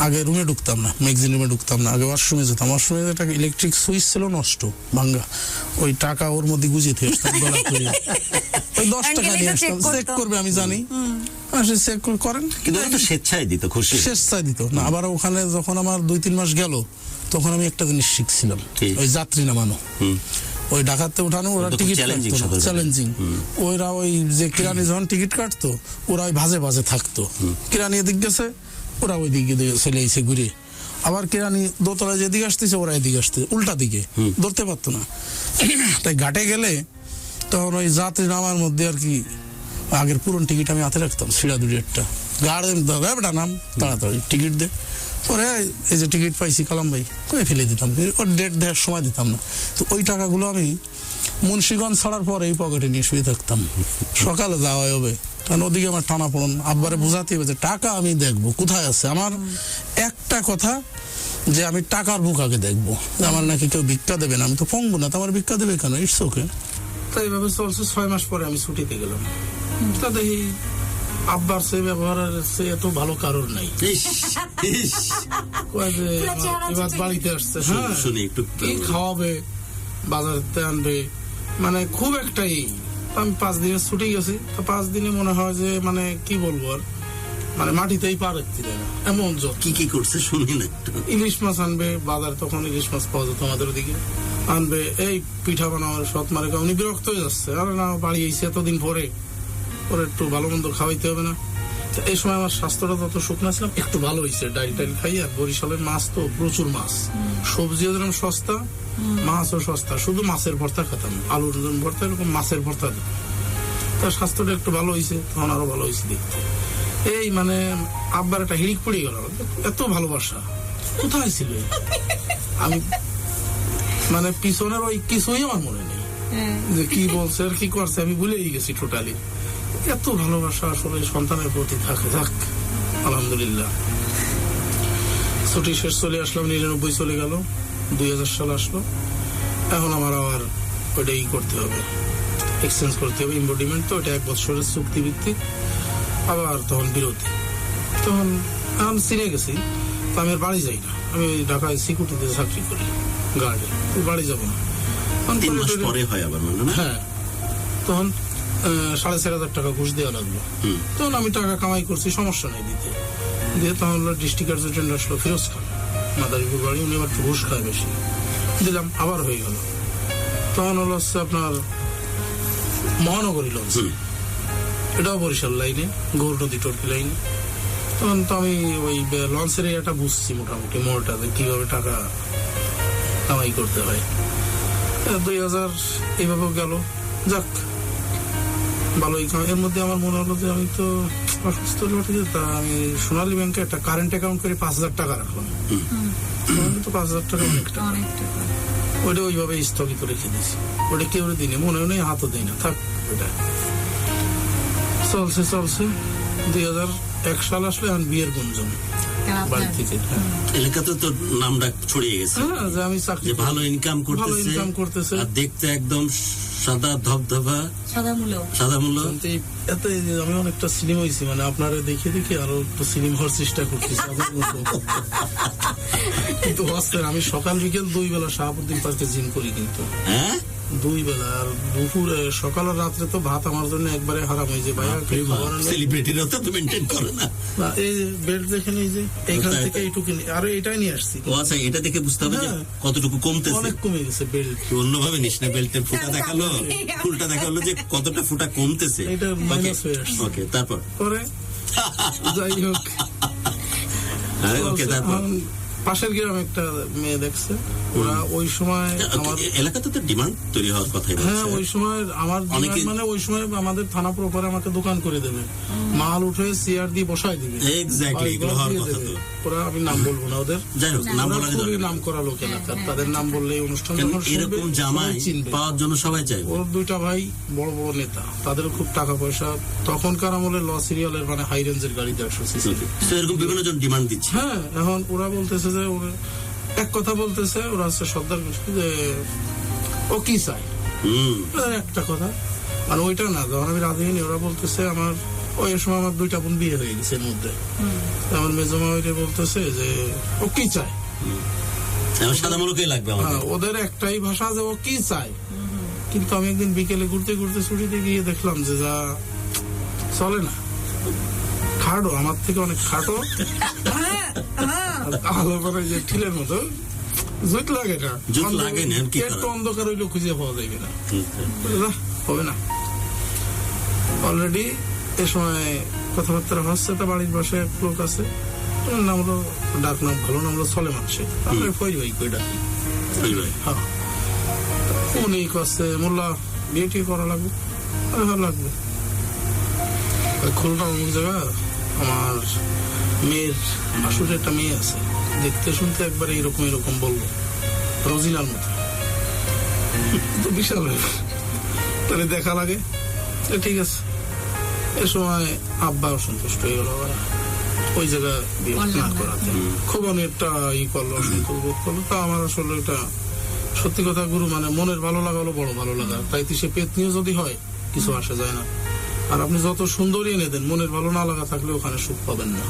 আগে রুমে ঢুকতাম না, ম্যাগজিন রুমে ঢুকতাম না, আগে ওয়াশরুমে যেতাম। ওয়াশরুমে একটা ইলেকট্রিক সুইচ ছিল নষ্ট, ভাঙ্গা, ওই টাকা ওর মধ্যে গুজিয়ে থেকে আসতাম গলা করে। ওই 10 টাকা নিয়ে আসতাম, চেক করবে আমি জানি, আসে চেক করেন। কিন্তু ওরা তো স্বেচ্ছায় দিত, খুশি স্বেচ্ছায় দিত না। আবার ওখানে যখন আমার 2-3 মাস গেল, তখন আমি একটা জিনিস শিখছিলাম, ওই যাত্রী নামানো, ওই ডাকাতে উঠানো। ওরা টিকিট কাটতো, চ্যালেঞ্জিং। ওরা ওই যে কিরানি যখন টিকিট কাটতো, ওরা ওই ভাজে ভাজে থাকতো। কিরানি এদিক গেছে, ওরা ওই দিকে চলে এসে ঘুরে। আবার কিরানি দোতলায় যেদিকে আসতেছে, ওরা এদিকে আসতেছে, উল্টা দিকে, ধরতে পারতো না। তাই ঘাটে গেলে তখন ওই যাত্রী নামার মধ্যে আর কি আগের পুরন টিকিট আমি হাতে রাখতাম, সিঁড়া দুটি একটা গাড়ি নাম, তাড়াতাড়ি টিকিট দে। পরে এই যে টিকিট পাইছি কালাম ভাই কয়ে ফেলে দিতাম, ওর ডেট দেওয়ার সময় দিতাম না। তো ওই টাকাগুলো আমি মুন্সিগঞ্জ ছাড়ার পরে এই পকেটে নিয়ে শুয়ে থাকতাম, সকালে যাওয়া হবে। কারণ ওদিকে আমার টানা পড়ন, আব্বারে বোঝাতে হবে যে টাকা আমি দেখবো কোথায় আছে। আমার একটা কথা যে আমি টাকার বুক আগে দেখবো, আমার নাকি কেউ ভিক্ষা দেবে না, আমি তো পঙ্গু না, তো আমার ভিক্ষা দেবে কেন, ইটস ওকে। তো এইভাবে চলছে। 6 মাস পরে আমি ছুটিতে গেলাম। তা দেখি আব্বার সে ব্যবহারের সে এত ভালো কারোর নাই। এবার বাড়িতে আসছে, হ্যাঁ কি খাওয়াবে, বাজারতে আনবে, মানে খুব একটাই। আমি 5 দিনের ছুটি গেছি। তো 5 দিনে মনে হয় যে মানে কি বলবো আর, মানে মাটিতেই পা রাখতে দেয় না, এমন যত। কি করছে শুনি না একটু। ইলিশ মাছ আনবে, বাজার তখন ইলিশ মাছ পাওয়া যেত আমাদের ওদিকে, আনবে, এই পিঠা বানাবার সৎ মারে। উনি বিরক্ত হয়ে যাচ্ছে, আরে না বাড়ি এসে এতদিন পরে একটু ভালো মন্দ খাওয়াইতে হবে না। এই সময় আমার স্বাস্থ্যটা তত শুকনা ছিলাম, একটু ভালো হয়েছে, ডাইল টাইল খাই। আর বরিশালের মাছ তো প্রচুর মাছ, সবজিও যেরকম সস্তা, মাছও সস্তা, শুধু মাছের ভর্তা খেতাম, আলুর ভর্তা, এরকম মাছের ভর্তা দিতাম। তার স্বাস্থ্যটা একটু ভালো হয়েছে, তখন আরো ভালো হয়েছে দেখতে। এই মানে আব্বার একটা হিড়িক পড়ে গেল, এত ভালোবাসা কোথায় ছিল। আমি মানে পিছনের ওই কিছুই আমার মনে নেই যে কি বলছে আর কি করছে, আমি ভুলেই গেছি টোটালি। এত ভালোবাসা আসলে সন্তানের প্রতি থাকে, থাক আলহামদুলিল্লাহ। ছুটি শেষ, চলে আসলাম, 99 চলে গেল, 2000 সাল আসলো। এখন আমার আবার ওইটাই করতে হবে, এক্সচেঞ্জ করতে হবে, এমবডিমেন্ট। তো ওটা 1 বছরের চুক্তিভিত্তিক। আবার তখন বিরতি, তখন এখন চিনে গেছি। তো আমি আর বাড়ি যাই না, আমি ঢাকায় সিকিউরিটিতে চাকরি করি, গার্ডে, বাড়ি যাবো না। 3 মাস পরে হয় আবার, মানে না? হ্যাঁ, তখন 4,500 টাকা ঘুষ দেওয়া লাগলো। তখন আমি টাকা কামাই করছি, সমস্যা নেই দিতে। দিয়ে তখন ডিস্ট্রিক্ট অ্যাডজুটেন্ট আসলো ফিরোজ খান, মাদারীপুর বাড়ি, উনি আবার ঘুষ খায় বেশি, দিলাম, আবার হয়ে গেল। তখন হলো হচ্ছে আপনার মহানগরী লঞ্চ, এটাও বরিশাল লাইনে, গৌর নদী টর্কি লাইনে। তখন তো আমি ওই লঞ্চের এটা বুঝছি মোটামুটি মোড়টাতে কিভাবে টাকা কামাই করতে হয়। 2000 এইভাবে গেল, যাক ভালোই কামাই। এর মধ্যে আমার মনে হলো যে আমি তো অসুস্থ বটে, তা আমি সোনালী ব্যাংকে একটা কারেন্ট অ্যাকাউন্ট করে 5,000 টাকা রাখলাম। তো 5,000 টাকা অনেক টাকা, ওইটা ওইভাবে স্থগিত রেখে দিয়েছি। ওটা কেউ দিনে মনে নেই, হাতও দেয় না, থাক ওটা চলছে চলছে। 2001 সাল আসলে এখন বিয়ের গুঞ্জন বাড়ি থেকে। এলাকাতে তো নাম ডাক ছড়িয়ে গেছে, হ্যাঁ, যে আমি চাকরি, ভালো ইনকাম করতেছে, আর দেখতে একদম সাদা ধবধবা, সাদা মূল্য। আমি অনেকটা সিনেমা হয়েছি, মানে আপনারা দেখে দেখে আরো একটু সিনেমা হওয়ার চেষ্টা করতেছি। কিন্তু আমি সকাল বিকেল 2 বেলা শাহাবুদ্দিন পার্কে জিম করি, কিন্তু 2 বেলা, আর দুপুরে সকাল আর রাত্রে তো ভাত আমার জন্য একবারে হারাম হয়ে যায়। ভাইয়া সেলিব্রিটিরা তো মেইনটেইন করে না। এই বেল্ট দেখেন, এই যে এইখান থেকে এইটুকু, আরো এটাই নিয়ে আসছি। ও আচ্ছা, এটা দেখে বুঝতে হবে যে কতটুকু কমতেছে। অনেক কমে গেছে বেল্ট। অন্যভাবে নিস না, বেল্টের ফুটা দেখালো, ফুলটা দেখালো যে কতটা ফুটা কমতেছে। এটা মাইনাস হয়ে আসছে। ওকে, তারপর পরে যাই হোক, ওকে, তারপর পাশের গ্রামে একটা মেয়ে দেখছে, ওরা ওই সময় আমার এলাকাতে তো ডিমান্ড তৈরি হওয়ার কথাই। হ্যাঁ, ওই সময় আমার মানে ওই সময় আমাদের থানা প্রপারে আমাকে দোকান করে দেবে, মাল উঠে চেয়ার দিয়ে বসাই দিবে। এক্স্যাক্টলি, এগুলো হওয়ার কথা তো। ওরা, আমি নাম বলবো না ওদের, যাই হোক, নাম বলা যায় না, নাম করা লোক এলাকার, তাদের নাম বললে অনুষ্ঠান এরকম জামাই পাওয়ার জন্য সবাই চাইবে। ওর 2টা ভাই বড় বড় নেতা, তাদের খুব টাকা পয়সা, তখনকার আমলে ল সিরিয়ালের মানে হাই রেঞ্জের গাড়ি 150 সিসি, এরকম বিভিন্ন জন ডিমান্ড দিচ্ছে। হ্যাঁ, এখন ওরা বলতেছে যে এক কথা বলতেছে, ওরা হচ্ছে সর্দার গোষ্ঠী, যে ও কি চাই একটা কথা, মানে ওইটা না, যখন আমি রাজি হইনি, ওরা বলতেছে আমার ওই সময় আমার 2টা বোন বিয়ে হয়ে গেছে এর মধ্যে। আমার মেজমা ওইটা বলতেছে যে ও কি চায়, সাদা মুলুকই লাগবে আমাদের। ওদের একটাই ভাষা যে ও কি চায়। কিন্তু আমি একদিন বিকেলে ঘুরতে ঘুরতে ছুটিতে গিয়ে দেখলাম যে যা চলে না, খাটো, আমার থেকে অনেক খাটো, আলো করে যে ঠিলের মতো, জুত লাগে না, একটু অন্ধকার হইলেও খুঁজে পাওয়া যাবে না, হবে না। অলরেডি এ সময় কথাবার্তা হচ্ছে, তা বাড়ির পাশে এক লোক আছে, নাম হলো, ডাক নাম ভালো নাম হলো সলেমান শেখ, আমরা ফই ভাই কই ডাকি। হ্যাঁ, উনি কাছে মোল্লা বিয়ে টিয়ে করা লাগবে, লাগবে। খুলনা অমুক জায়গা, আমার মেয়ের আসলে একটা মেয়ে আছে, দেখতে শুনতে একবারে এরকম এরকম বললো, রোজিনার মতো, তো বিশাল তাহলে দেখা লাগে, ঠিক আছে। এ সময় আব্বা অসন্তুষ্ট হয়ে গেল, ওই জায়গায় বিয়ে না করাতে, খুব অনেকটা করলো, অসন্তোষ বোধ করলো। তা আমার আসলে এটা সত্যি কথা গুরু, মানে মনের ভালো লাগা হলো বড় ভালো লাগা, তাই সে পেট নিয়ে যদি হয় কিছু আসে যায় না। আর আপনি যত সুন্দরী এনে দেন, মনের ভালো না লাগা থাকলে ওখানে সুখ পাবেন না।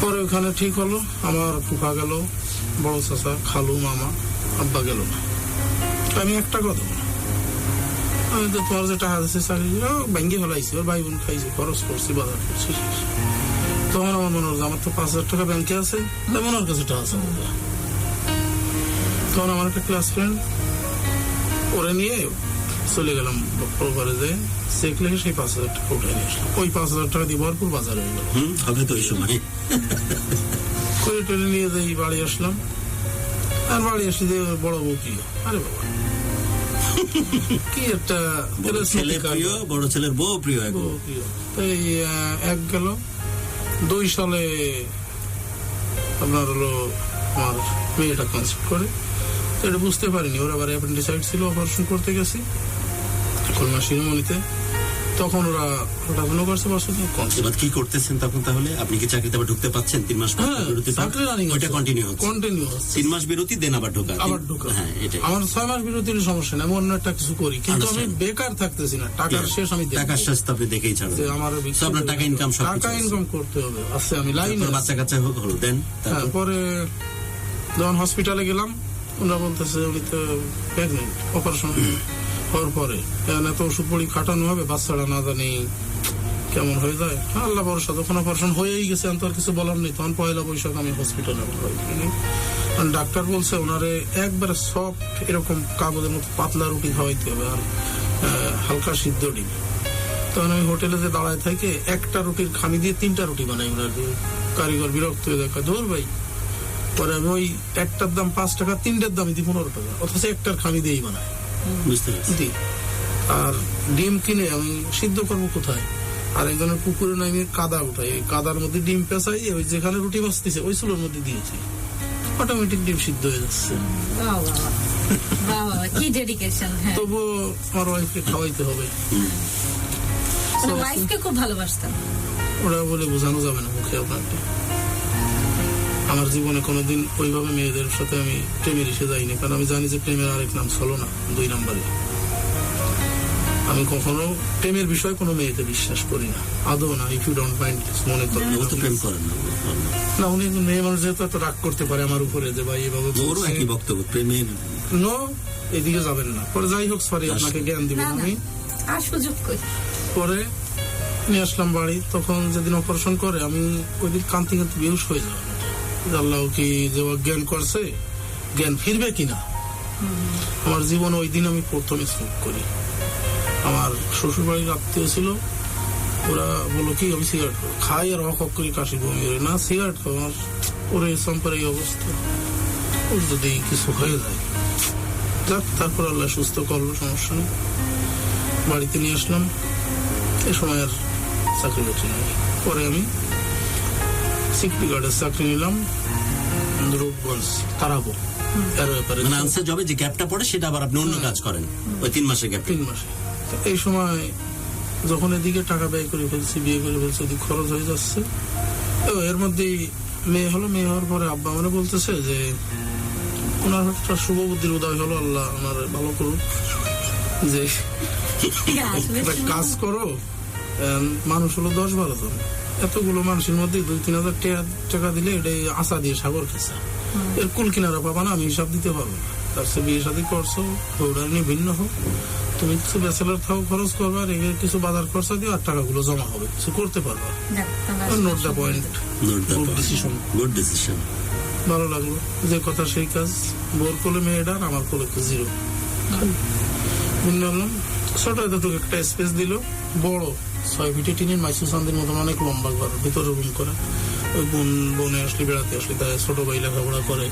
পরে ওখানে ঠিক হলো, আমার ফুফা গেল, বড় চাচা, খালু, মামা, আব্বা গেল না। আমি একটা কথা বলি, আমি তো তোমার যে টাকা দিচ্ছে চাকরি ব্যাঙ্গে ফেলাইছি, ওর ভাই বোন খাইছি, খরচ করছি, বাজার করছি। তখন আমার মনে হলো আমার তো 5,000 টাকা ব্যাংকে আছে, তেমন ওর কাছে টাকা আছে। তখন আমার একটা ক্লাস ফ্রেন্ড, ওরে নিয়ে চলে গেলাম প্রপারে, যে চেক লেগে সেই 5,000 টাকা উঠে নিয়ে আসলাম। ওই 5,000 টাকা দিয়ে ভরপুর বাজার হয়ে গেল। হবে তো এই সময় করে টেনে নিয়ে যাই বাড়ি আসলাম। আর বাড়ি আসি যে বড় বউ প্রিয়, আরে বাবা কি একটা ছেলে প্রিয়, বড় ছেলের বউ প্রিয়, এই এক গেল 2 সালে আপনার হলো আমার মেয়েটা কনসেপ্ট করে, এটা বুঝতে পারিনি, ওরা আবার অ্যাপেন্ডিসাইড ছিল, অপারেশন করতে গেছি খুলনা শিরোমণিতে। তখন ওরা ওটা করছে, কি করতেছেন তখন? তাহলে আপনি কি চাকরিতে আবার ঢুকতে পাচ্ছেন? 3 মাস কন্টিনিউ হচ্ছে, 3 মাস বিরতি দেন আবার ঢোকা। হ্যাঁ, এটাই আমার 6 মাস বিরতির সমস্যা নেই, আমি অন্য একটা কিছু করি, কিন্তু আমি বেকার থাকতেছি না, টাকার শেষ আমি টাকার শেষ তো আপনি দেখেই ছাড়বেন, আমার আপনার টাকা ইনকাম, সব টাকা ইনকাম করতে হবে। আচ্ছা, আমি লাইনে বাচ্চা কাচ্চা হলো দেন। পরে যখন হসপিটালে গেলাম, ওরা বলতেছে উনি তো প্রেগনেন্ট, অপারেশন হওয়ার পরে এখন এত ওষুধ পড়ি খাটানো হবে, বাচ্চারা না জানি কেমন হয়ে যায়। আল্লাহ ভরসা, যখন অপারেশন হয়েই গেছে আমি তো আর কিছু বলার নেই। তখন 1 বৈশাখ আমি হসপিটালে ডাক্তার বলছে ওনারে একবারে সফট এরকম কাগজের মতো পাতলা রুটি খাওয়াইতে হবে আর হালকা সিদ্ধ ডিম। তখন আমি হোটেলে যে দাঁড়ায় থাকে একটা রুটির খামি দিয়ে 3টা রুটি বানাই ওনার দিয়ে। কারিগর বিরক্ত হয়ে দেখা ধর ভাই, পরে আমি ওই একটার দাম 5 টাকা, 3টার দাম 15 টাকা, অথচ একটার খামি দিয়েই বানায়। বুঝতে পারছি। আর ডিম কিনে আমি সিদ্ধ করবো কোথায়? আর একজনের পুকুরে নামিয়ে কাদা উঠাই, এই কাদার মধ্যে ডিম পেঁচাই, ওই যেখানে রুটি বাঁচতেছে ওই চুলোর মধ্যে দিয়েছি, অটোমেটিক ডিম সিদ্ধ হয়ে যাচ্ছে। কি ডেডিকেশন। হ্যাঁ, তবুও আমার ওয়াইফকে খাওয়াইতে হবে। ওয়াইফকে খুব ভালোবাসতাম। ওরা বলে বোঝানো যাবে না মুখে আপনাকে। আমার জীবনে কোনোদিন ওইভাবে মেয়েদের সাথে আমি প্রেমের এসে যাইনি, কারণ আমি জানি যে প্রেমের আরেক নাম ছলনা, 2 নম্বরে। আমি কখনো প্রেমের বিষয়ে কোনো মেয়েতে বিশ্বাস করি না, আদৌ না। ইফ ইউ ডোন্ট মাইন্ড মনে করেন ও তো প্রেম করেন না, উনি মেয়ে মানুষ যেহেতু এত রাগ করতে পারে আমার উপরে যে ভাই এভাবে ওরও একই বক্তব্য, প্রেমের নো এদিকে যাবেন না। পরে যাই হোক, সরি আপনাকে জ্ঞান দিবেন আমি। আর সুযোগ কই। পরে নিয়ে আসলাম বাড়ি। তখন যেদিন অপারেশন করে আমি ওই দিন কান্তি কান্তি বেহুশ হয়ে যাওয়া, আল্লাহ কি যে জ্ঞান করছে, জ্ঞান ফিরবে কিনা। আমার জীবনে ওই দিন আমি প্রথম স্মোক করি। আমার শ্বশুর বাড়ির আত্মীয় ছিল, ওরা বললো কি আমি সিগারেট খাই আর হক করি কাশি বমি করে, না সিগারেট খাও। আমার ওরে সম্পর্কে এই অবস্থা, ওর যদি কিছু হয়ে যায় যাক। তারপর আল্লাহ সুস্থ করলো, সমস্যা নেই। বাড়িতে নিয়ে আসলাম। এ সময় আর চাকরি বাকরি নেই। পরে আমি সিকিউরিটি গার্ডের চাকরি নিলাম রূপগঞ্জ, তারাবো। এর ব্যাপারে মানে আনসার জবে যে গ্যাপটা পড়ে সেটা আবার আপনি অন্য কাজ করেন ওই 3 মাসের গ্যাপ। 3 মাসে। তো এই সময় যখন এদিকে টাকা ব্যয় করে ফেলছি, বিয়ে করে ফেলছি, ওদিকে খরচ হয়ে যাচ্ছে। তো এর মধ্যেই মেয়ে হলো। মেয়ে হওয়ার পরে আব্বা মানে বলতেছে যে ওনার একটা শুভ বুদ্ধির উদয় হলো, আল্লাহ ওনার ভালো করুক, যে একটা কাজ করো। মানুষ হলো 10-12 জন, এতগুলো মানুষের মধ্যে 2-3 হাজার টাকা দিলে এটাই আশা দিয়ে সাগর খেসা, এর কুল কিনারা পাবা না, আমি হিসাব দিতে পারবো না। তার সে বিয়ে শাদী করছো, ওটা নিয়ে ভিন্ন হোক, তুমি কিছু ব্যাচেলার থাও, খরচ করবা, আর কিছু বাজার খরচা দিয়ে আর টাকাগুলো জমা হবে, কিছু করতে পারবা। Note the point, good decision, good decision. ভালো লাগলো। যে কথা সেই কাজ। বোর কোলে মেয়েটা, আমার কোলে তো 0। ভিন্ন হলাম। ছোট এতটুকু একটা স্পেস দিল, বড় 6 ফিটে টিনের মাইসু চান্দির মতন অনেক লম্বা ঘর, ভিতরে রুম করে। ওই বনে আসলে, বেড়াতে আসলে তাই ছোট ভাই লেখাপড়া করে।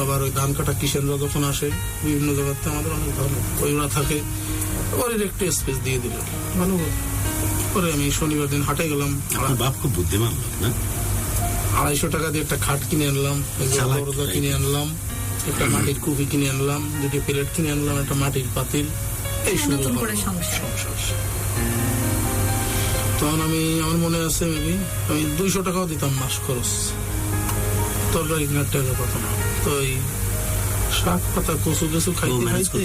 আবার ওই ধান কাটা কিষেনরা যখন আসে বিভিন্ন জায়গাতে, আমাদের অনেক ভালো ওইরা থাকে, ওর একটু স্পেস দিয়ে দিল, ভালো। পরে আমি শনিবার দিন হাটে গেলাম। আপনার বাপ খুব বুদ্ধিমান লোক না? 250 টাকা দিয়ে একটা খাট কিনে আনলাম, দরজা কিনে আনলাম, একটা মাটির কুপি কিনে আনলাম, 2টি প্লেট কিনে আনলাম, একটা মাটির পাতিল। এই সুন্দর সংসার। তখন আমার মনে আছে আমি 200 টাকাও দিতাম মাস খরচ, তরকারি কেনার টাকা কত না। তো এই শাক পাতা কচু কিছু খাইতে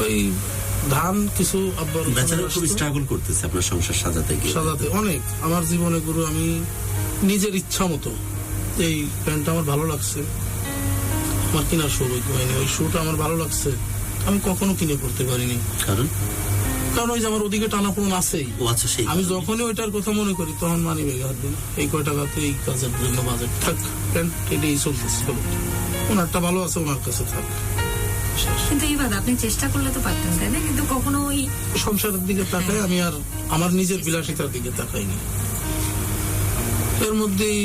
ওই ধান কিছু আব্বার খুব স্ট্রাগল করতেছে আপনার সংসার সাজাতে অনেক। আমার জীবনে গুরু, আমি নিজের ইচ্ছা মতো এই প্যান্টটা আমার ভালো লাগছে, আমার কেনার শো হয়নি, ওই শুটা আমার ভালো লাগছে, আমি কখনো কিনে পড়তে পারিনি। কারণ ওই যে আমার ওদিকে টানাপোড়ন আছেই। আমি যখনই ওইটার কথা মনে করি তখন মানি ব্যাগে হাত দিই, এই কয় টাকাতে এই কাজের জন্য বাজেট থাক, প্যান্ট এটাই চলতেছে, ওনারটা ভালো আছে, ওনার কাছে থাক। কিন্তু এই বাদ আপনি চেষ্টা করলে তো পারতেন, তাই না? কিন্তু কখনো ওই সংসারের দিকে তাকাই, আমি আর আমার নিজের বিলাসিতার দিকে তাকাইনি। এর মধ্যেই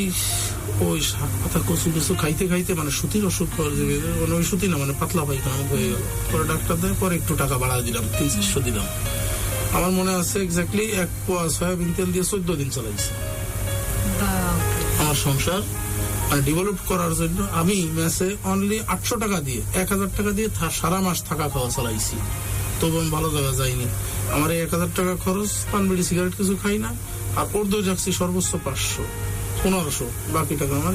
ওই শাক পাতা কচু কিছু খাইতে খাইতে মানে সুতির অসুখ করে দেবে, মানে ওই সুতি না, মানে পাতলা পায়খানা হয়ে গেল। পরে ডাক্তার দেয়, পরে একটু টাকা বাড়ায় দিলাম, 300 দিলাম। আমার মনে আছে এক্স্যাক্টলি 1 পোয়া সয়াবিন তেল দিয়ে 14 দিন চালাইছে আমার সংসার। মানে ডেভেলপ করার জন্য আমি মেসে অনলি 800 টাকা দিয়ে, 1000 টাকা দিয়ে সারা মাস থাকা খাওয়া চালাইছি, তবু আমি ভালো জায়গা যাইনি। আমার এই 1000 টাকা খরচ, পান বিড়ি সিগারেট কিছু খাই না, আর ওর্দ যাচ্ছি সর্বোচ্চ 500, 1500, বাকি টাকা আমার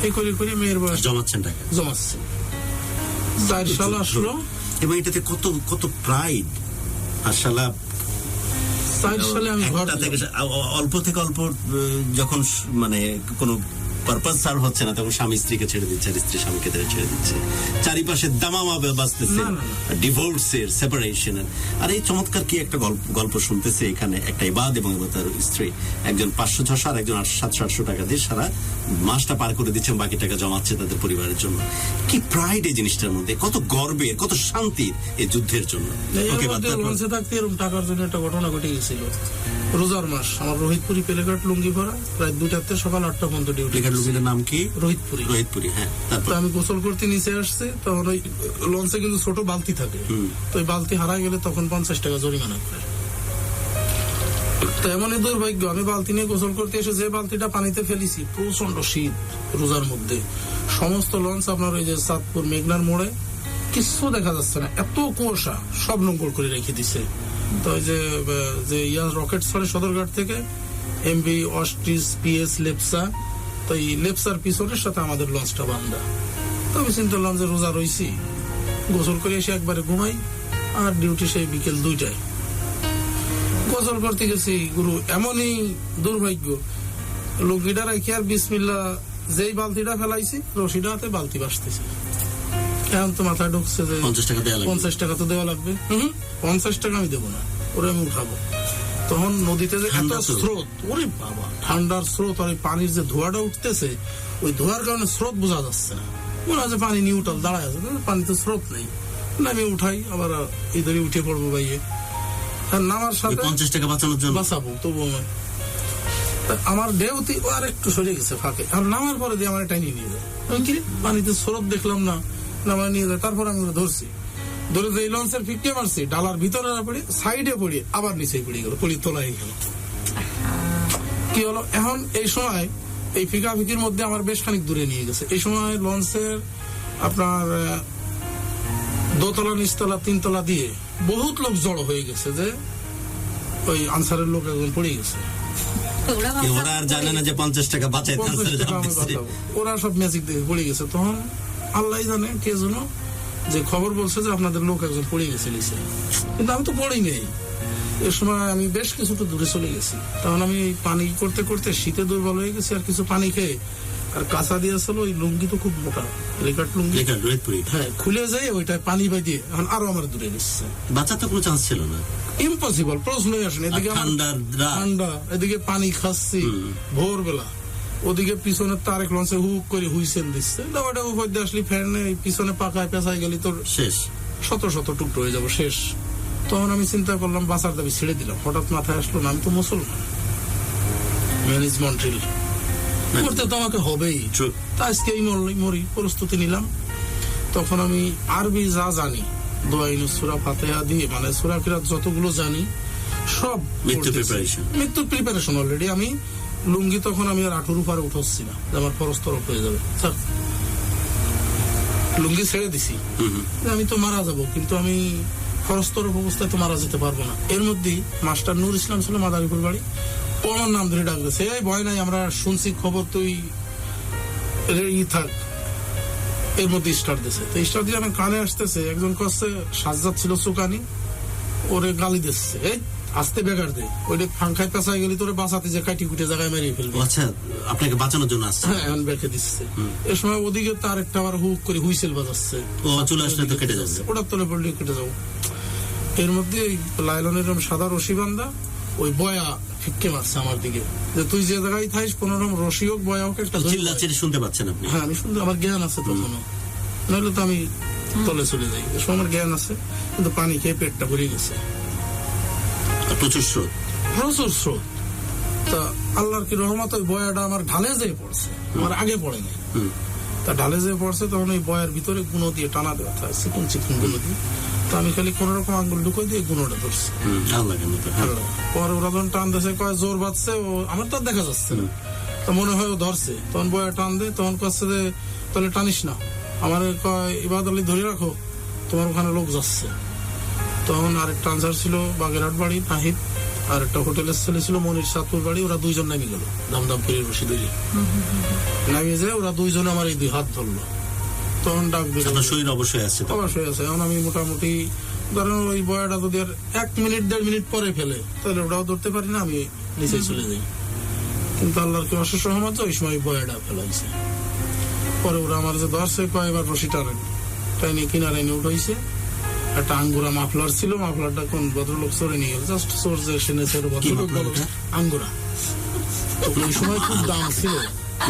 এই করে মেয়ের বয়স জমাচ্ছি। 4 সাল আসলো, এবং এটাতে কত প্রাইড। আর শালা 4 সালে আমি অল্প থেকে অল্প যখন মানে কোনো পারপাস সার্ভ হচ্ছে না তখন স্বামী স্ত্রীকে ছেড়ে দিচ্ছে আর স্ত্রী স্বামীকে ছেড়ে দিচ্ছে, চারিপাশে দামামা বাজতেছে, ডিভোর্সের, সেপারেশনের। আর এই চমৎকার কি একটা গল্প শুনতেছে এখানে, একটা ইবাদ এবং তার স্ত্রী, একজন 500-600 আর একজন 700-800 টাকা দিয়ে সারা মাসটা পার করে দিচ্ছেন, বাকি টাকা জমাচ্ছে তাদের পরিবারের জন্য। কি প্রাইড এই জিনিসটার মধ্যে, কত গর্বের, কত শান্তির এই যুদ্ধের জন্য। ওকে, লঞ্চে থাকতে এরকম টাকার জন্য একটা ঘটনা ঘটে গেছিল। রোজার মাস, আমার রোহিতপুরি পেলেঘাট লুঙ্গি পরা, প্রায় 2টাতে সকাল 8টা পর্যন্ত ডিউটি। লুঙ্গিটার নাম কি? রোহিতপুরি। হ্যাঁ। তো আমি গোসল করতে নিচে আসছে, তখন ওই লঞ্চে কিন্তু ছোট বালতি থাকে, তো ওই বালতি হারাই গেলে তখন 50 টাকা জরিমানা করে। তো এমনই দুর্ভাগ্য, আমি বালতি নিয়ে গোসল করতে এসে যে বালতিটা পানিতে ফেলেছি, প্রচন্ড শীত রোজার মধ্যে, সমস্ত লঞ্চ আপনার ওই যে চাঁদপুর মেঘনার মোড়ে কিছু দেখা যাচ্ছে না, এত কুয়াশা, সব নোংর করে রেখে দিছে। তো ওই যে রকেট ছড়ে সদরঘাট থেকে এমবি অস্ট্রিস পিএস লেপসা, তো এই লেপসার পিছনের সাথে আমাদের লঞ্চটা বান্ধা। তো আমি চিন্তা করলাম যে রোজা রয়েছি, গোসল করে এসে একবারে ঘুমাই, আর ডিউটি সেই বিকেল 2টায়। গোসল করতে গেছি, গুরু এমনই দুর্ভাগ্য, লুঙ্গিটা রাখি আর বিসমিল্লাহ যেই বালতিটা ফেলাইছি, রশিটা হাতে বালতি ভাসতেছে। এখন তো মাথায় ঢুকছে যে 50 টাকা তো দেওয়া লাগবে। 50 টাকা আমি দেবো না, ওরে আমি উঠাবো। তখন নদীতে যে এত স্রোত, ওরে বাবা, ঠান্ডার স্রোত, আর পানির যে ধোঁয়াটা উঠতেছে, ওই ধোঁয়ার কারণে স্রোত বোঝা যাচ্ছে না, মনে হয় যে পানি নিউট্রাল দাঁড়ায় আছে, পানিতে স্রোত নেই। আমি উঠাই, আবার ইধারে উঠে পড়বো ভাইয়ে, আর নামার সাথে 50 টাকা বাঁচানোর জন্য বাঁচাবো তবু আমার ঢেউতি আর একটু সরে গেছে ফাঁকে, আর নামার পরে দিয়ে আমার টাইনি নিয়ে যায়। কি পানিতে স্রোত দেখলাম না, নামায় নিয়ে যায়। তারপর আমি ধরছি, ধরে যে লঞ্চের ফিটকে মারছি, ডালার ভিতরে পড়ে সাইডে পড়ে আবার নিচে পড়ে গেল, পড়ি তোলাই গেল। কি হলো এখন, এই সময় এই ফিকাফিকির মধ্যে আমার বেশ খানিক দূরে নিয়ে গেছে। এই সময় লঞ্চের আপনার 2তলা, নিচতলা, 3তলা দিয়ে বহুত লোক জড়ো হয়ে গেছে, যে ওই আনসারের লোক একজন পড়ে গেছে। ওরা আর জানে না যে 50 টাকা বাঁচাই, ওরা সব ম্যাজিক দেখে পড়ে গেছে। তখন আল্লাহ জানে কে যেন যে খবর বলছে যে আপনাদের লোক একজন পড়ে গেছে নিচে, কিন্তু আমি তো পড়েই নেই। এ সময় আমি বেশ কিছুটা দূরে চলে গেছি। তখন আমি পানি করতে করতে শীতে দুর্বল হয়ে গেছি, আর কিছু পানি খেয়ে, আর কাঁচা দিয়েছিল ওই লুঙ্গি তো খুব মোটা, লেকাট লুঙ্গি, হ্যাঁ, খুলে যায় ওইটা পানি বাই দিয়ে, এখন আরো আমার দূরে গেছে। বাঁচাতে কোনো চান্স ছিল না, ইম্পসিবল, প্রশ্নই আসেনি। এদিকে ঠান্ডা, এদিকে পানি খাচ্ছি ভোরবেলা, ওদিকে পিছনে তারেক লঞ্চে হুক করে হুইসেল দিচ্ছে, দাবাটা উপর দিয়ে আসলি ফ্যান পিছনে পাকায় পেঁচাই গেলি তোর শেষ, শত শত টুকরো হয়ে যাবো, শেষ। তখন আমি চিন্তা করলাম বাঁচার দাবি ছেড়ে দিলাম। হঠাৎ মাথায় আসলো না, আমি তো মুসলমান, ম্যানেজমেন্ট করতে তো আমাকে হবেই, তা আজকেই মরি, প্রস্তুতি নিলাম। তখন আমি আরবি যা জানি, দোয়াইনু সূরা ফাতিহা দিয়ে, মানে সূরা কিরাত যতগুলো জানি সব, মৃত্যুর প্রিপারেশন অলরেডি। আমি লুঙ্গি তখন আমি আর 8 পারে উঠাচ্ছি না, আমার ফরজ তরফ হয়ে যাবে, লুঙ্গি ছেড়ে দিছি, আমি তো মারা যাব, কিন্তু আমি ফরজ তরফ অবস্থায় তো মারা যেতে পারবো না। এর মধ্যেই মাস্টার নূর ইসলাম ছিল মাদারীপুর বাড়ি, ও আমার নাম ধরে ডাকতেছে, এই ভয় নাই, আমরা শুনছি খবর, তুই থাক। এর মধ্যে স্টার্ট দিছে, তো স্টার্ট দিয়ে আমার কানে আসতেছে, একজন কাছে সাজ্জাদ ছিল চুকানি, ওরে গালি দিচ্ছে, এই আস্তে বেগার দে, ওইটা ফাঙ্কায় পেঁচাই গেলি তোরে বাঁচাতে যে কাটি কুটে জায়গায় মেরিয়ে ফেলবে। আচ্ছা, আপনাকে বাঁচানোর জন্য আসছে? হ্যাঁ, এখন বেঁকে দিচ্ছে। এ সময় ওদিকে তার একটা আবার হুক করে হুইসেল বাজাচ্ছে, চলে আসলে তো কেটে যাচ্ছে, ওটার তলে পড়লে কেটে যাবো। এর মধ্যে লাইলনের সাদা রশি বান্ধা ওই বয়া ফিক্কে মারছে আমার দিকে, যে তুই যে জায়গায় থাইস, কোন রকম রশি হোক বয়া হোক একটা শুনতে পাচ্ছেন আপনি? হ্যাঁ, আমি শুনতে, আমার জ্ঞান আছে তখনও, নইলে তো আমি তলে চলে যাই। এ সময় আমার জ্ঞান আছে, কিন্তু পানি খেয়ে পেটটা ভরে গেছে, প্রচুর স্রোত, প্রচুর স্রোত। তা আল্লাহর কি রহমত, ওই বয়াটা আমার ঢালে যেয়ে পড়ছে, আমার আগে পড়ে নাই। তা ঢালে যেয়ে পড়ছে, তখন ওই বয়ার ভিতরে গুঁড়ো দিয়ে টানা দেওয়া থাকে, চিকন চিকন গুঁড়ো দিয়ে। তো আমি খালি কোন রকম আঙ্গুল ঢুকে দিয়ে গুঁড়োটা ধরছি। পরে ওরা যখন টান দিয়েছে, কয় জোর বাঁধছে, ও আমার তো দেখা যাচ্ছে না, তো মনে হয় ও ধরছে। তখন বয়া টান দেয়, তখন কাছে যে তাহলে টানিস না, আমার কয় ইবাদ আলী ধরে রাখো, তোমার ওখানে লোক যাচ্ছে। তখন আরেকটা আনসার ছিল বাগেরহাট বাড়ি নাহিদ, আর একটা হোটেলের ছেলে ছিল মনির চাঁদপুর বাড়ি, ওরা দুইজন নামি গেল দামদাম করে বসে ধরে নামিয়ে যায়, ওরা দুইজন আমার এই 2 হাত ধরলো। তখন ডাক দিল, শরীর অবশ্যই আছে, অবশ্যই আছে। এখন আমি মোটামুটি ধরেন ওই বয়াটা যদি আর 1 মিনিট 1.5 মিনিট পরে ফেলে, তাহলে ওটাও ধরতে পারি না, আমি নিচে চলে যাই। কিন্তু আল্লাহর কি অশেষ রহমত, ওই সময় বয়াটা ফেলাইছে। পরে ওরা আমার যে ধরছে কয়েকবার রশি টাইনে কিনারে এনে উঠাইছে। একটা আঙ্গুরা মাফলার ছিল, মাফলারটা কোন ভদ্রলোক চোরে নিয়ে গেল, জাস্ট চোর যে সেনেছে ভদ্রলোক বলো আঙ্গুরা। ওই সময় খুব দাম ছিল।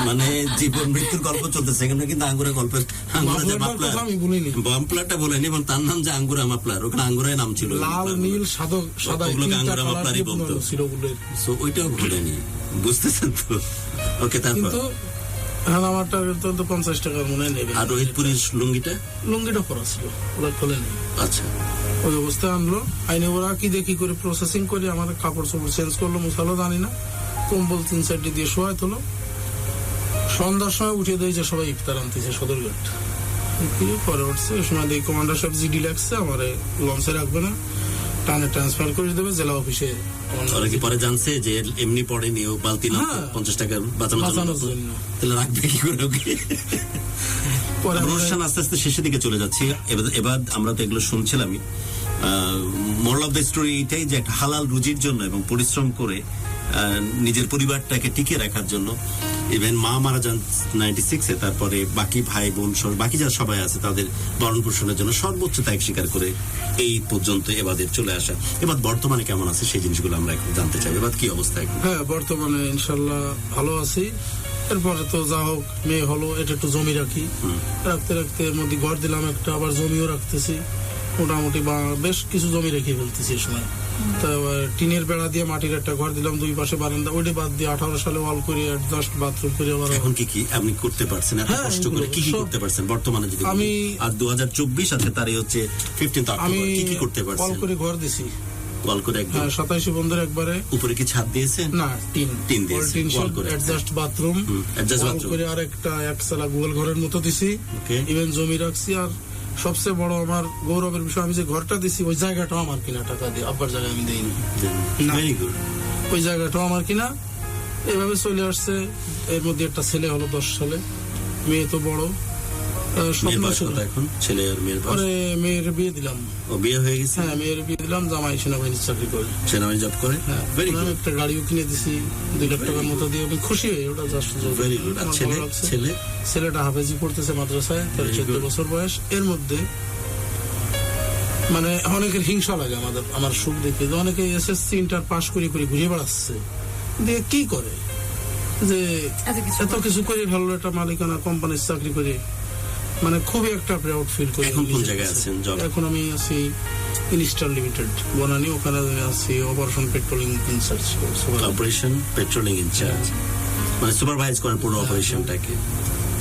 মানে জীবন মৃত্যুর গল্প চলতেছে এখানে, কিন্তু আঙ্গুরা গল্পের আমি বলিনি, মাফলারটা বলেনি, এবং তার নাম যে আঙ্গুরা মাফলার, ওখানে আঙ্গুরাই নাম ছিল, লাল নীল সাদা ওগুলোকে আঙ্গুরা মাফলারই বলতো। ছিল ওগুলোর। সো ওইটাও ভুলেনি, বুঝতেছেন তো? ওকে, তারপর কিন্তু এখন আমার টার্গেট তো 50 টাকার মনে হয় নেবে। আর রোহিতপুরের লুঙ্গিটা পরা ছিল, ওরা খোলে নেই। আচ্ছা, ওই অবস্থায় আনলো, আইনে ওরা কি দেখি করে প্রসেসিং করে আমার কাপড় চোপড় চেঞ্জ করলো, মুছালো জানি না, কম্বল 3-4 দিয়ে শোয়াই তোলো। সন্ধ্যার সময় উঠে দেয় যে সবাই ইফতার আনতেছে সদরঘাট। পরে উঠছে, ওই সময় দেখি কমান্ডার সাহেব জিডি লাগছে, আমার লঞ্চে রাখবে না, টানে ট্রান্সফার করে দেবে জেলা অফিসে। ওরা কি পরে জানছে যে এমনি পড়েনি, ও বালতি না 50 টাকা বাঁচানোর জন্য, তাহলে রাখবে কি করে ওকে? অনুষ্ঠান আস্তে আস্তে শেষের দিকে চলে যাচ্ছে। এবার আমরা তো এগুলো শুনছিলামই। মোরাল অফ দ্য স্টোরি এটাই যে একটা হালাল রুজির জন্য এবং পরিশ্রম করে নিজের পরিবারটাকে টিকে রাখার জন্য, ইভেন মা মারা যান 96-এ, তারপরে বাকি ভাই বোন বাকি যারা সবাই আছে তাদের ভরণ পোষণের জন্য সর্বোচ্চ ত্যাগ স্বীকার করে এই পর্যন্ত এবাদের চলে আসা। এবার বর্তমানে কেমন আছে সেই জিনিসগুলো আমরা এখন জানতে চাই। এবার কি অবস্থা এখন? হ্যাঁ, বর্তমানে ইনশাল্লাহ ভালো আছি। এরপরে তো যা হোক, মেয়ে হলো, এটা একটু জমি রাখি, রাখতে রাখতে এর মধ্যে ঘর দিলাম একটা, আবার জমিও রাখতেছি মোটামুটি, বেশ কিছু জমি রেখে ফেলতেছি এই সময়। তারপর টিনের বেড়া দিয়ে মাটির একটা ঘর দিলাম, 2 পাশে বারান্দা, ওইটা বাদ দিয়ে 18 সালে ওয়াল করে অ্যাডজাস্ট বাথরুম করে। আবার এখন কি আপনি করতে পারছেন এত কষ্ট করে? কি করতে পারছেন বর্তমানে? যদি আমি আর 2024 আছে, তারই হচ্ছে 15 অক্টোবর, কি করতে পারছেন? ওয়াল করে ঘর দিছি, ওয়াল করে একদম 27 বন্ধের একবারে। উপরে কি ছাদ দিয়েছেন? না, টিন দিয়েছি, ওয়াল করে অ্যাডজাস্ট বাথরুম করে, আর একটা একতলা গোল ঘরের মতো দিছি। ইভেন জমি রাখছি। আর সবচেয়ে বড় আমার গৌরবের বিষয়, আমি যে ঘরটা দিছি ওই জায়গাটাও আমার কিনা, টাকা দিয়ে, আব্বার জায়গায় আমি দেইনি। ওই জায়গাটাও আমার কিনা। এভাবে চলে আসছে। এর মধ্যে একটা ছেলে হলো 10 সালে, মেয়ে তো বড়। এখন ছেলে আর মেয়ের পরে মেয়ের বিয়ে দিলাম। ও বিয়ে হয়ে গেছে? হ্যাঁ, মেয়ের বিয়ে দিলাম। জামাই সেনাবাহিনীর চাকরি করে, সেনাবাহিনী জব করে। হ্যাঁ, একটা গাড়িও কিনে দিছি 2 লাখ টাকার মতো দিয়ে। আমি খুশি হই, ওটা জাস্ট ভেরি গুড। আর ছেলেটা হাফেজি পড়তেছে মাদ্রাসায়, তার 14 বছর বয়স। এর মধ্যে মানে অনেকের হিংসা লাগে আমার সুখ দেখে, যে অনেকে এসএসসি ইন্টার পাস করে ঘুরে বেড়াচ্ছে, দিয়ে কি করে যে এত কিছু করে ভালো একটা মালিকানা কোম্পানির চাকরি করে, মানে খুবই একটা প্রাউড ফিল করি। এখন কোন জায়গায় আছেন? এখন আমি আছি ইনস্টার লিমিটেড বনানী, ওখানে আছি operation patrolling in-charge. Operation patrolling in-charge মানে সুপারভাইজ করেন পুরো অপারেশনটাকে।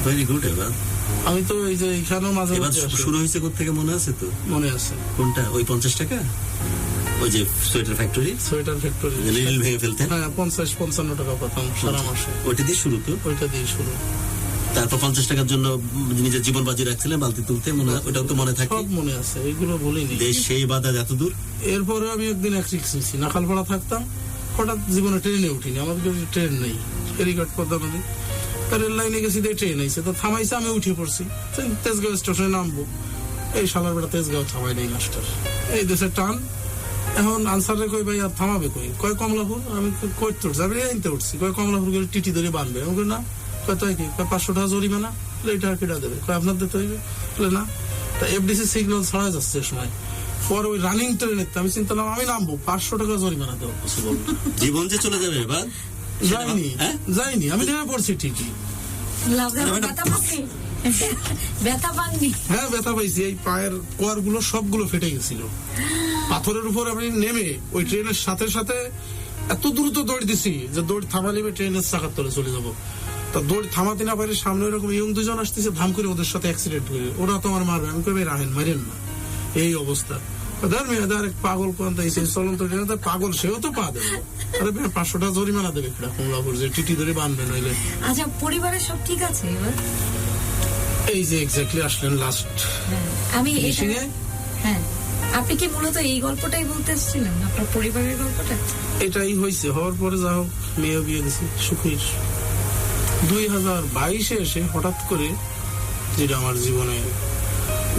Very good. এবার আমি তো এই যে এখানেও মাঝে এবার শুরু হয়েছে কোথেকে মনে আছে তো? মনে আছে। কোনটা? ওই 50 টাকা, ওই যে সোয়েটার ফ্যাক্টরি রিল ভেঙে ফেলতেন। হ্যাঁ, 50-55 টাকা পেতাম সারা মাসে। ওইটা দিয়ে শুরু তো? ওইটা দিয়ে শুরু। তারপর 50 টাকার জন্য নিজের জীবন বাজি রাখছিলেন বালতি তুলতে, ওটাও তো মনে থাকে? সব মনে আছে, এগুলো বলিনি। দেশ সেই বাধা এত দূর। এরপরে আমি একদিন এক রিক্স নিয়েছি, নাখালপাড়া থাকতাম, হঠাৎ জীবনে ট্রেনে উঠিনি, আমাদের ট্রেন নেই, ফেরিঘাট পদ্মা নদী, রেল লাইনে গেছি, ট্রেন আইছে, তো থামাইছে, আমি উঠে পড়ছি, তেজগাঁও স্টেশনে নামবো। এই শালার বেটা তেজগাঁও থামাই নেই মাস্টার, এই দেশের টান। এখন আনসারে কই ভাই আর থামাবে কয় কমলাপুর। আমি কই উঠছি, আমি আনতে উঠছি, কমলাপুর গেলে টিটি ধরে বানবে। আমি না, তাই কি 500 টাকা জরিমানা, এটা কেটা দেবে, আপনার দিতে হইবে না। তা এফডিসি সিগন্যাল ছড়া যাচ্ছে সময়। পরে ওই রানিং ট্রেনে আমি চিন্তা করলাম আমি নামবো, 500 টাকা জরিমানা দেওয়া পসিবল। জীবন যে চলে যাবে এবার। যাইনি, আমি নেমে পড়ছি ঠিকই। হ্যাঁ, ব্যথা পাইছি, এই পায়ের কোয়ার গুলো সবগুলো ফেটে গেছিল পাথরের উপর। আমি নেমে ওই ট্রেনের সাথে সাথে এত দ্রুত দৌড় দিছি যে দৌড় থামালিবে ট্রেনের চাকার তলে চলে যাবো। তা দৌড় থামাতে না পারে, সামনে এরকম ইয়ং 2 জন আসতেছে, ধাম করে ওদের সাথে অ্যাক্সিডেন্ট করে, ওরা তো আমার মারবে। আমি কই রাহেন, মারেন না, এই অবস্থা। পাগল চলন্ত ট্রেনে পাগল, সেও তো পা দেবে। আরে 500 টাকা জরিমানা দেবে কমলাপুর, যে টিটি ধরে বানবে নইলে। আচ্ছা, পরিবারের সব ঠিক আছে এবার? এই যে এক্স্যাক্টলি আসলেন লাস্ট আমি হ্যাঁ, আপনি কি মূলত এই গল্পটাই বলতে এসেছিলেন, আপনার পরিবারের গল্পটা? এটাই হয়েছে। হওয়ার পরে যা হোক, মেয়ে বিয়ে দিছি সুখীর। 2022-এ এসে হঠাৎ করে, যেটা আমার জীবনে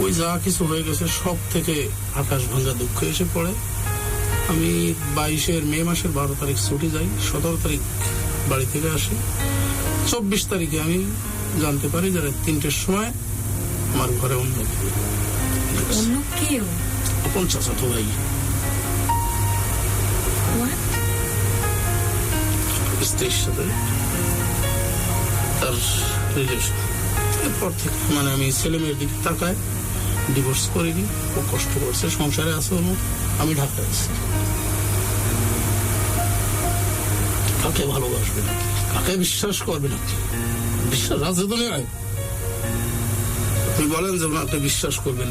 ওই যা কিছু হয়ে গেছে সব থেকে আকাশ ভাঙ্গা দুঃখ এসে পড়ে। আমি 22-এর মে মাসের 12 তারিখ ছুটি যাই, 17 তারিখ বাড়ি থেকে আসি। 24 তারিখে আমি জানতে পারি যে রাত 3টের সময় আমার ঘরে অন্য অন্য কেউ? আপন চাচাতো ভাই What? স্ত্রীর সাথে তার রিলেশন। এরপর থেকে মানে আমি ছেলে মেয়ের দিকে তাকায়, ডিভোর্স করিনি, ও কষ্ট করছে, সংসারে আছে ওর মতো, আমি ঢাকায় আছি। কাকে ভালোবাসবে না, কাকে বিশ্বাস করবে না, বিশ্বাস আছে দুনিয়ায়? আপনি বলেন যে আপনি বিশ্বাস করবেন,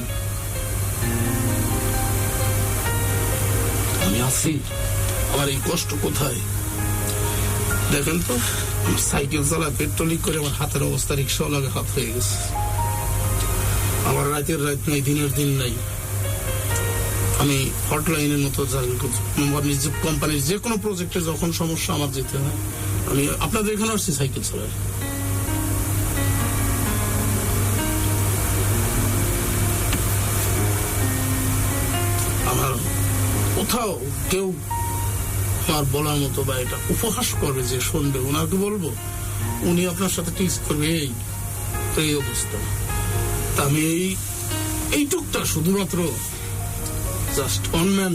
আমি আছি, আমার এই কষ্ট কোথায়? দেখেন তো, সাইকেল চালায় পেট্রোল লিক করে আমার হাতের অবস্থা রিক্সাওয়ালাকে হাত হয়ে গেছে। আমার রাতের রাত নাই, দিনের দিন নাই। আমি হটলাইনের মতো কোম্পানির যে কোনো প্রজেক্টে যখন সমস্যা আমার যেতে হয়, আমি আপনাদের এখানে আসছি সাইকেল চালায়। আমার কোথাও কেউ আর বলার মতো বা এটা উপহাস করবে যে শুনবে, ওনাকে বলবো উনি আপনার সাথে টিস করবে, এই অবস্থা। তা আমি এইটুকটা শুধুমাত্র জাস্ট অনম্যান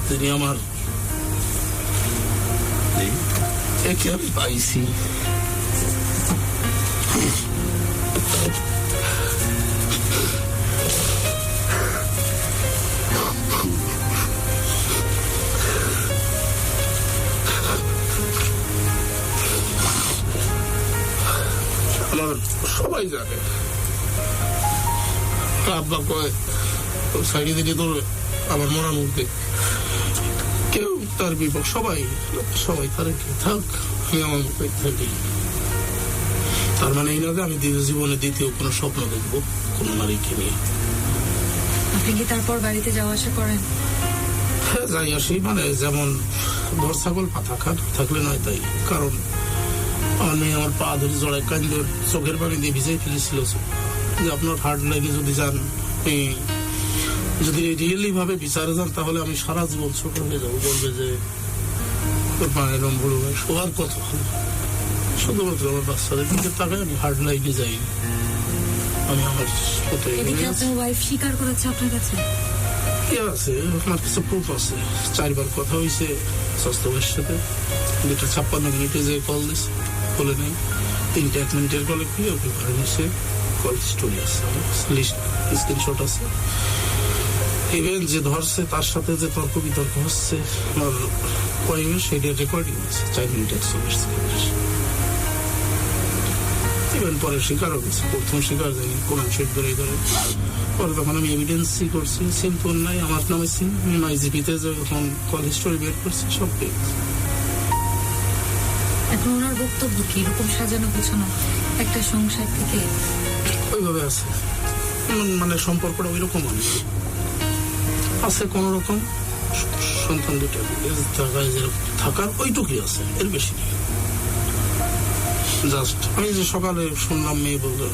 যিনি আমার একে আমি পাইছি। আমার সবাই জানে, আব্বা কয় সাইডে দিকে তোর আমার মরার মধ্যে কেউ তার বিপদ, সবাই তার থাক, আমি আমার মধ্যে থাকি। তার মানে এই না যে আমি জীবনে দ্বিতীয় কোনো স্বপ্ন দেখবো কোনো নারীকে নিয়ে। আপনি কি তারপর বাড়িতে যাওয়া আসা করেন? হ্যাঁ, যাই আসি, মানে যেমন ধর ছাগল পাতা থাকলে নয় তাই। কারণ আমার মেয়ে আমার পা ধরে জড়ায় কান্দে চোখের পানি দিয়ে ভিজাই ফেলেছিল যে আপনার হার্ট লাগে যদি যান, যদি রিয়েলি ভাবে বিচারে যান, তাহলে আমি সারা জীবন ছোট হয়ে যাবো। বলবে যে তোর পা এরম বড় ভাই সবার কথা ভালো, শুধুমাত্র আমার বাচ্চাদের দিকে তাকায় আমি হার্ট লাইনে যাই। আমি আমার আপনার ওয়াইফ স্বীকার করেছে আপনার কাছে? আছে, আমার কিছু প্রুফ আছে। 4বার কথা হয়েছে স্বাস্থ্য ভাইয়ের সাথে, 2:56 মিনিটে যে কল দিছে, বলে নেই 3টা 1 মিনিটের কলে খুলে ওকে ঘরে নিচ্ছে, কল স্টোরি আছে, স্ক্রিনশট আছে। ইভেন যে ধরছে তার সাথে যে তর্ক বিতর্ক হচ্ছে আমার ওয়াইফের, সেটা রেকর্ডিং আছে 4 মিনিট 41 সেকেন্ড। ইভেন পরে স্বীকারও গেছে, প্রথম স্বীকার যায়নি, কোন সেট ধরে পরে তখন আমি এভিডেন্সই করছি, সিম তো নাই আমার নামে, সিম নয় জিপিতে যখন কল হিস্টোরি বের করছি সব পেয়ে গেছে। এখন ওনার বক্তব্য কি? এরকম সাজানো গোছানো একটা সংসার থেকে ওইভাবে আছে, মানে সম্পর্কটা ওই রকম আছে, কোন রকম সন্তান দুটো থাকার ওইটুকুই আছে, এর বেশি নেই। জাস্ট আমি যে সকালে শুনলাম মেয়ে বললো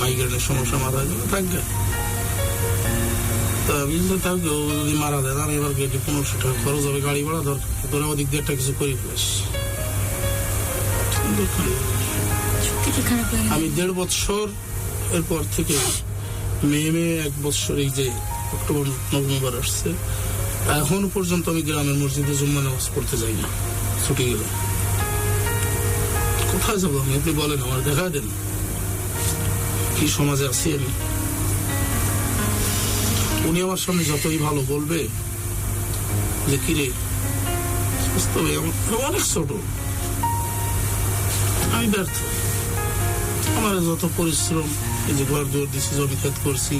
মাইগ্রেনের সমস্যা, মাথায় থাকবে, থাকবে, ও যদি মারা যায় আমি এবার গেটে 1500 টাকা খরচ হবে, গাড়ি ভাড়া ধরে ওদিক দিয়ে একটা কিছু করে ফেলিস। আমি 1.5 বছর এরপর থেকে মেয়ে 1 বছর, এই যে অক্টোবর নভেম্বর আসছে, এখনো পর্যন্ত আমি গ্রামের মসজিদে জুম্মা নামাজ পড়তে যাই না। ছুটি গেল কোথায় যাবো আমি? আপনি বলেন, আমার দেখা দেন কি সমাজে আছি আমি। উনি আমার সামনে যতই ভালো বলবে যে কিরে অনেক ছোট, আমি ব্যর্থ। আমার যত পরিশ্রম, এই যে ঘর জোর দিচ্ছি, জমি খেত করছি,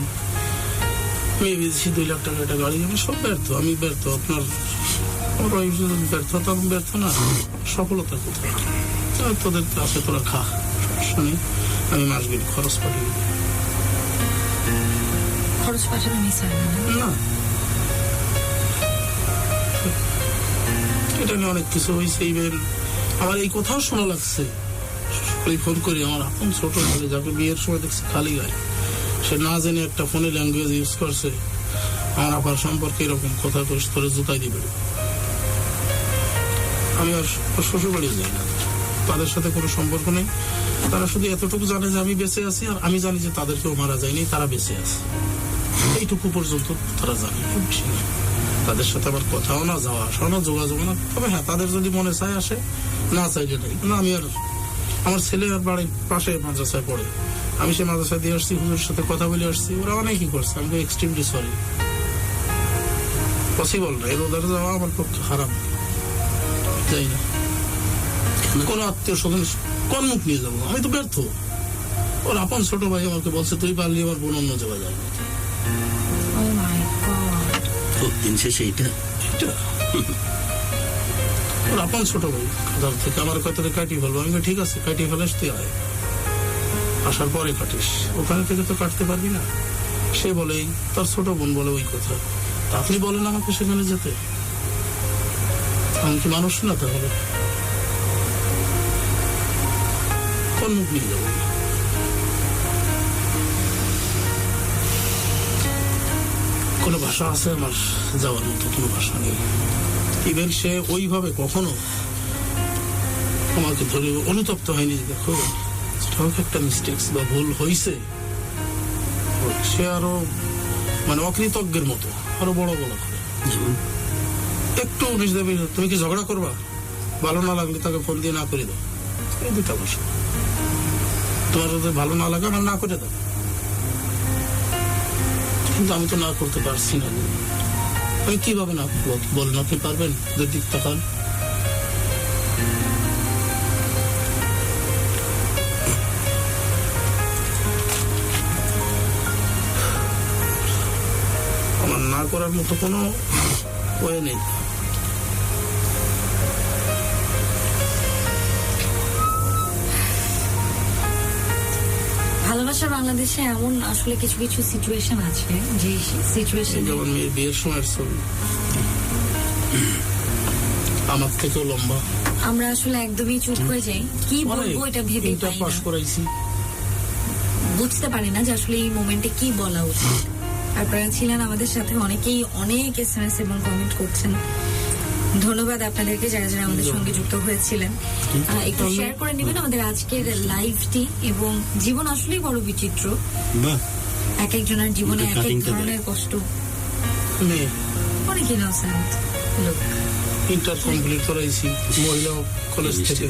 মেয়ে দিচ্ছি 2 লাখ টাকা একটা গাড়ি, আমি সব ব্যর্থ। আমি ব্যর্থ, আপনার ব্যর্থতা ব্যর্থ না, সফলতা কোথায়? তোদের আছে, তোরা খা, সমস্যা নেই, আমি মাসগুলি খরচ পাঠিয়ে দিই। খরচ পাঠানো মিস হয় না? এটা নিয়ে অনেক কিছু হয়েছে। ইভেন আমার এই কথাও শোনা লাগছে, ফোন করি আমার আপন ছোট ছেলে, যাকে বিয়ের সময় দেখছি খালি গায়ে, সে না জেনে একটা ফোনে ল্যাঙ্গুয়েজ ইউজ করছে, আমার আপার সম্পর্কে এরকম কথা তোরে জুতাই দিবে। আমি আর শ্বশুর বাড়ি যাই না, তাদের সাথে কোনো সম্পর্ক নেই। তারা শুধু এতটুকু জানে যে আমি বেঁচে আছি, আর আমি জানি যে তাদের কেউ মারা যায়নি, তারা বেঁচে আছে। এইটুকু পর্যন্ত তারা জানে, খুব বেশি না। তাদের সাথে আমার কথাও না, যাওয়া আসাও না, যোগাযোগ না। তবে হ্যাঁ, তাদের যদি মনে চায় আসে, না চাইলে নেই। না, আমি আর আমার ছেলে আর বাড়ির পাশে মাদ্রাসায় পড়ে, আমি সে মাদ্রাসায় দিয়ে আসছি, হুজুরের সাথে কথা বলে আসছি, ওরা অনেকই করছে। আমি তো এক্সট্রিমলি সরি, পসিবল না, এর ওদের যাওয়া আমার পক্ষে হারাম। যাই না, কোন আত্মীয় স্বজন কোন মুখ নিয়ে যাবো, আমি তো ব্যর্থ। ওর আপন ছোট ভাই আমাকে বলছে, তুই পারলি আমার বোন অন্য জায়গায় যাবে। Oh my God. তো দিন শেষে এটা ওর আপন ছোট ভাই কাদার থেকে আমার কথাটা কাটিয়ে ফেলবো। আমি বলি, ঠিক আছে, কাটিয়ে ফেলিস, তুই আয়, আসার পরে কাটিস, ওখানে থেকে তো কাটতে পারবি না। সে বলেই, তার ছোট বোন বলে ওই কথা। তা আপনি বলেন আমাকে সেখানে যেতে, আমি কি মানুষ না? তাহলে কোন মুখ নিয়ে যাবো? কোনো ভাষা আছে আমার যাওয়ার মতো? কোনো ভাষা নেই। ইভেন সে ওইভাবে কখনো আমাকে ধরে অনুতপ্ত হয়নি যে দেখো সেটা হোক একটা মিস্টেক্স বা ভুল হয়েছে। সে আরো মানে অকৃতজ্ঞের মতো আরো বড় বড় করে একটু উনিশ দেবে, তুমি কি ঝগড়া করবা? ভালো না লাগলে তাকে ফোন দিয়ে না করে দাও। এই দুটা ভাষা। তোমার যদি ভালো না লাগে আমার না করে দাও, কিন্তু আমি তো না করতে পারছি না। আমি কিভাবে না বলেন, আপনি পারবেন? দিক তাকান। আমার না করার মতো কোনো ওয়ে নেই। ভালোবাসার বাংলাদেশে এমন আসলে কিছু কিছু সিচুয়েশন আছে, যে সিচুয়েশন যেমন মেয়ের বিয়ের সময়ের ছবি, আমার থেকেও লম্বা। আমরা আসলে একদমই চুপ হয়ে যাই, কি বলবো এটা ভেবে ইন্টার পাই পাস না, করাইছি, বুঝতে পারি না যে আসলে এই মোমেন্টে কি বলা উচিত। আপনারা ছিলেন আমাদের সাথে, অনেকেই অনেক এসএমএস এবং কমেন্ট করছেন। ধন্যবাদ আপনাদেরকে যারা যারা আমাদের সঙ্গে যুক্ত হয়েছিলেন। একটু শেয়ার করে নেবেন আমাদের আজকের লাইভটি। এবং জীবন আসলেই বড় বিচিত্র, বাহ, এক একজনের জীবনে ওটা এক এক cutting-টা ধরনের কষ্ট, মেয়ে অনেক ইনোসেন্ট লোক। ইন্টার কমপ্লিট করাইছি মহিলা কলেজ থেকে,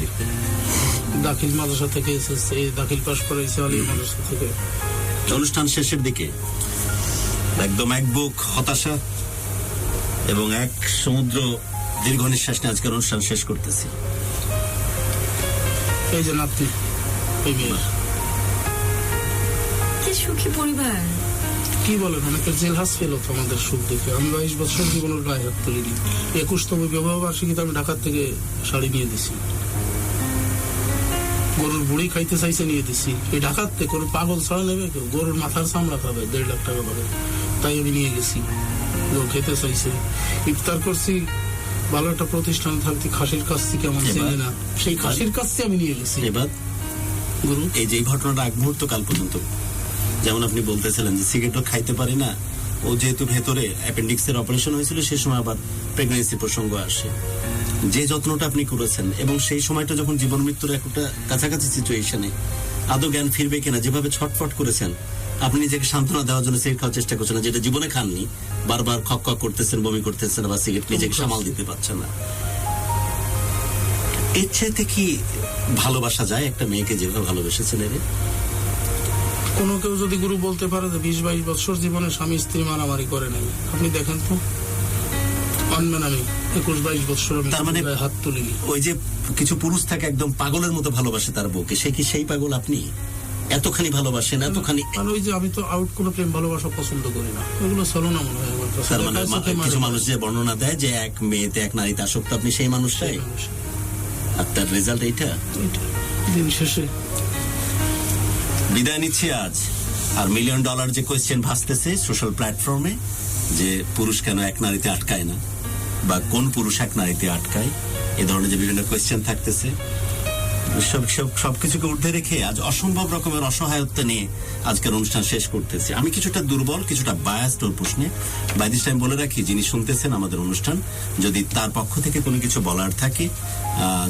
দাখিল মাদ্রাসা থেকে এসেছে, দাখিল পাস করাইছি আলী মাদ্রাসা থেকে। অনুষ্ঠান শেষের দিকে একদম এক বুক হতাশা এবং এক সমুদ্র দীর্ঘ নিঃশ্বাস নিয়ে আজকের অনুষ্ঠান শেষ করতেছি। এই যে নাতনি, এই মেয়ের কি সুখী পরিবার। কি বলেন, অনেকের জেলহাজ ফেল হতো আমাদের সুখ দেখে। আমি 22 বছর জীবনের গায়ে হাত তুলিনি। 21তম বিবাহ বার্ষিকীতে আমি ঢাকার থেকে শাড়ি নিয়ে দিছি, গরুর বুড়ি খাইতে চাইছে নিয়ে দিছি। এই ঢাকার থেকে কোনো পাগল ছাড়া নেবে কেউ? গরুর মাথার চামড়া খাবে 1.5 লাখ টাকা পাবে, তাই আমি নিয়ে গেছি। ও খেতে চাইছে, ইফতার করছি ভালো একটা প্রতিষ্ঠান থাকতে, খাসির কাছটি কেমন চেনে না, সেই খাসির কাছটি আমি নিয়ে গেছি। এবার গরু এই যে ঘটনাটা এক মুহূর্ত কাল পর্যন্ত, যেমন আপনি বলতেছিলেন যে সিগারেটও খাইতে পারে না, ও যেহেতু ভেতরে অ্যাপেন্ডিক্সের অপারেশন হয়েছিল, সে সময় আবার প্রেগন্যান্সি প্রসঙ্গ আসে। যে যত্নটা আপনি করেছেন এবং সেই সময়টা যখন জীবন মৃত্যুর একটা কাছাকাছি সিচুয়েশনে আদৌ জ্ঞান ফিরবে কিনা, যেভাবে ছটফট করেছেন, আপনি নিজেকে সান্ত্বনা দেওয়ার জন্য সিগারেট খাওয়ার চেষ্টা করছেন, যেটা জীবনে খাননি, বারবার খক খক করতেছেন, বমি করতেছেন, আবার সিগারেট নিজেকে সামাল দিতে পারছেন না। এর চাইতে কি ভালোবাসা যায় একটা মেয়েকে যেভাবে ভালোবেসেছেন? এর কোনো কেউ যদি গুরু বলতে পারে যে 20-22 বছর জীবনে স্বামী স্ত্রী মারামারি করে নাই, আপনি দেখেন তো, মানবেন? আমি 21-22 বছর আমি তার মানে হাত তুলিনি। ওই যে কিছু পুরুষ থাকে একদম পাগলের মতো ভালোবাসে তার বউকে, সে কি সেই পাগল? আপনি এতখানি ভালোবাসেন, এতখানি? আর ওই যে আমি তো আউট কোনো প্রেম ভালোবাসা পছন্দ করি না, ওগুলো চলো না মনে হয় আমার কাছে। তার মানে কিছু মানুষ যে বর্ণনা দেয় যে এক মেয়েতে এক নারীতে আসক্ত, আপনি সেই মানুষটাই, আর তার রেজাল্ট এইটা। দিন শেষে বিদায় নিচ্ছি আজ। আর $1 মিলিয়ন যে কোয়েশ্চেন ভাসতেছে সোশ্যাল প্ল্যাটফর্মে, যে পুরুষ কেন এক নারীতে আটকায় না, বা কোন পুরুষ এক নারীতে আটকায়, এ ধরনের যে বিভিন্ন কোয়েশ্চেন থাকতেছে, সবকিছুকে ঊর্ধ্বে রেখে আজ অসম্ভব রকমের অসহায়ত্ব নিয়ে আজকের অনুষ্ঠান শেষ করতেছি। আমি কিছুটা দুর্বল, কিছুটা বায়াসড ওর প্রশ্নে। বাই দিস টাইম বলে রাখি, যিনি শুনতেছেন আমাদের অনুষ্ঠান, যদি তার পক্ষ থেকে কোনো কিছু বলার থাকে,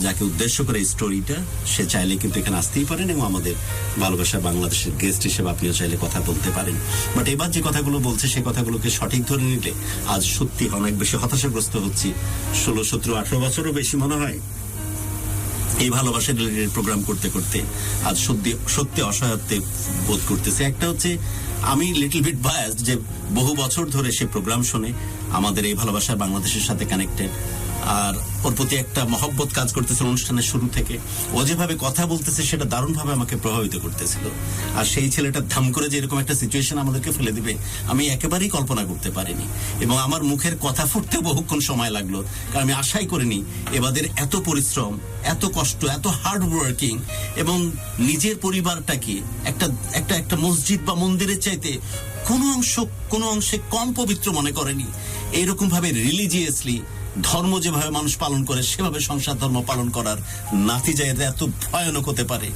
যাকে উদ্দেশ্য করে এই স্টোরিটা, সে চাইলে কিন্তু এখানে আসতেই পারেন এবং আমাদের ভালোবাসা বাংলাদেশের গেস্ট হিসেবে আপনিও চাইলে কথা বলতে পারেন। বাট এবার যে কথাগুলো বলছে সেই কথাগুলোকে সঠিক ধরে নিলে আজ সত্যি অনেক বেশি হতাশাগ্রস্ত হচ্ছি। 16, 17, 18 বছরও বেশি মনে হয় এই ভালোবাসা রিলেটেড প্রোগ্রাম করতে করতে আজ সত্যি অসহায়ত্বে বোধ করতেছে। একটা হচ্ছে আমি লিটল বিট বায়াসড যে বহু বছর ধরে সে প্রোগ্রাম শুনে আমাদের এই ভালোবাসা বাংলাদেশের সাথে কানেক্টেড, আর ওর প্রতি একটা মহব্বত কাজ করতেছে অনুষ্ঠানের শুরু থেকে। ও যেভাবে কথা বলতেছে সেটা দারুণভাবে আমাকে প্রভাবিত করতেছিল। আর সেই ছেলেটা ধাম করে যে এরকম একটা সিচুয়েশন আমাদেরকে ফেলে দিবে আমি একেবারেই কল্পনা করতে পারিনি, এবং আমার মুখের কথা ফুটতে বহুক্ষণ সময় লাগলো, কারণ আমি আশাই করিনি এবাদের এত পরিশ্রম, এত কষ্ট, এত হার্ড ওয়ার্কিং, এবং নিজের পরিবারটাকে একটা মসজিদ বা মন্দিরের চাইতে কোনো অংশে কম পবিত্র মনে করেনি। এইরকম ভাবে রিলিজিয়াসলি ধর্ম যেভাবে মানুষ পালন করে সেভাবে সংসার ধর্ম পালন করার নাতিজা এত ভয়ানক হতে পারে,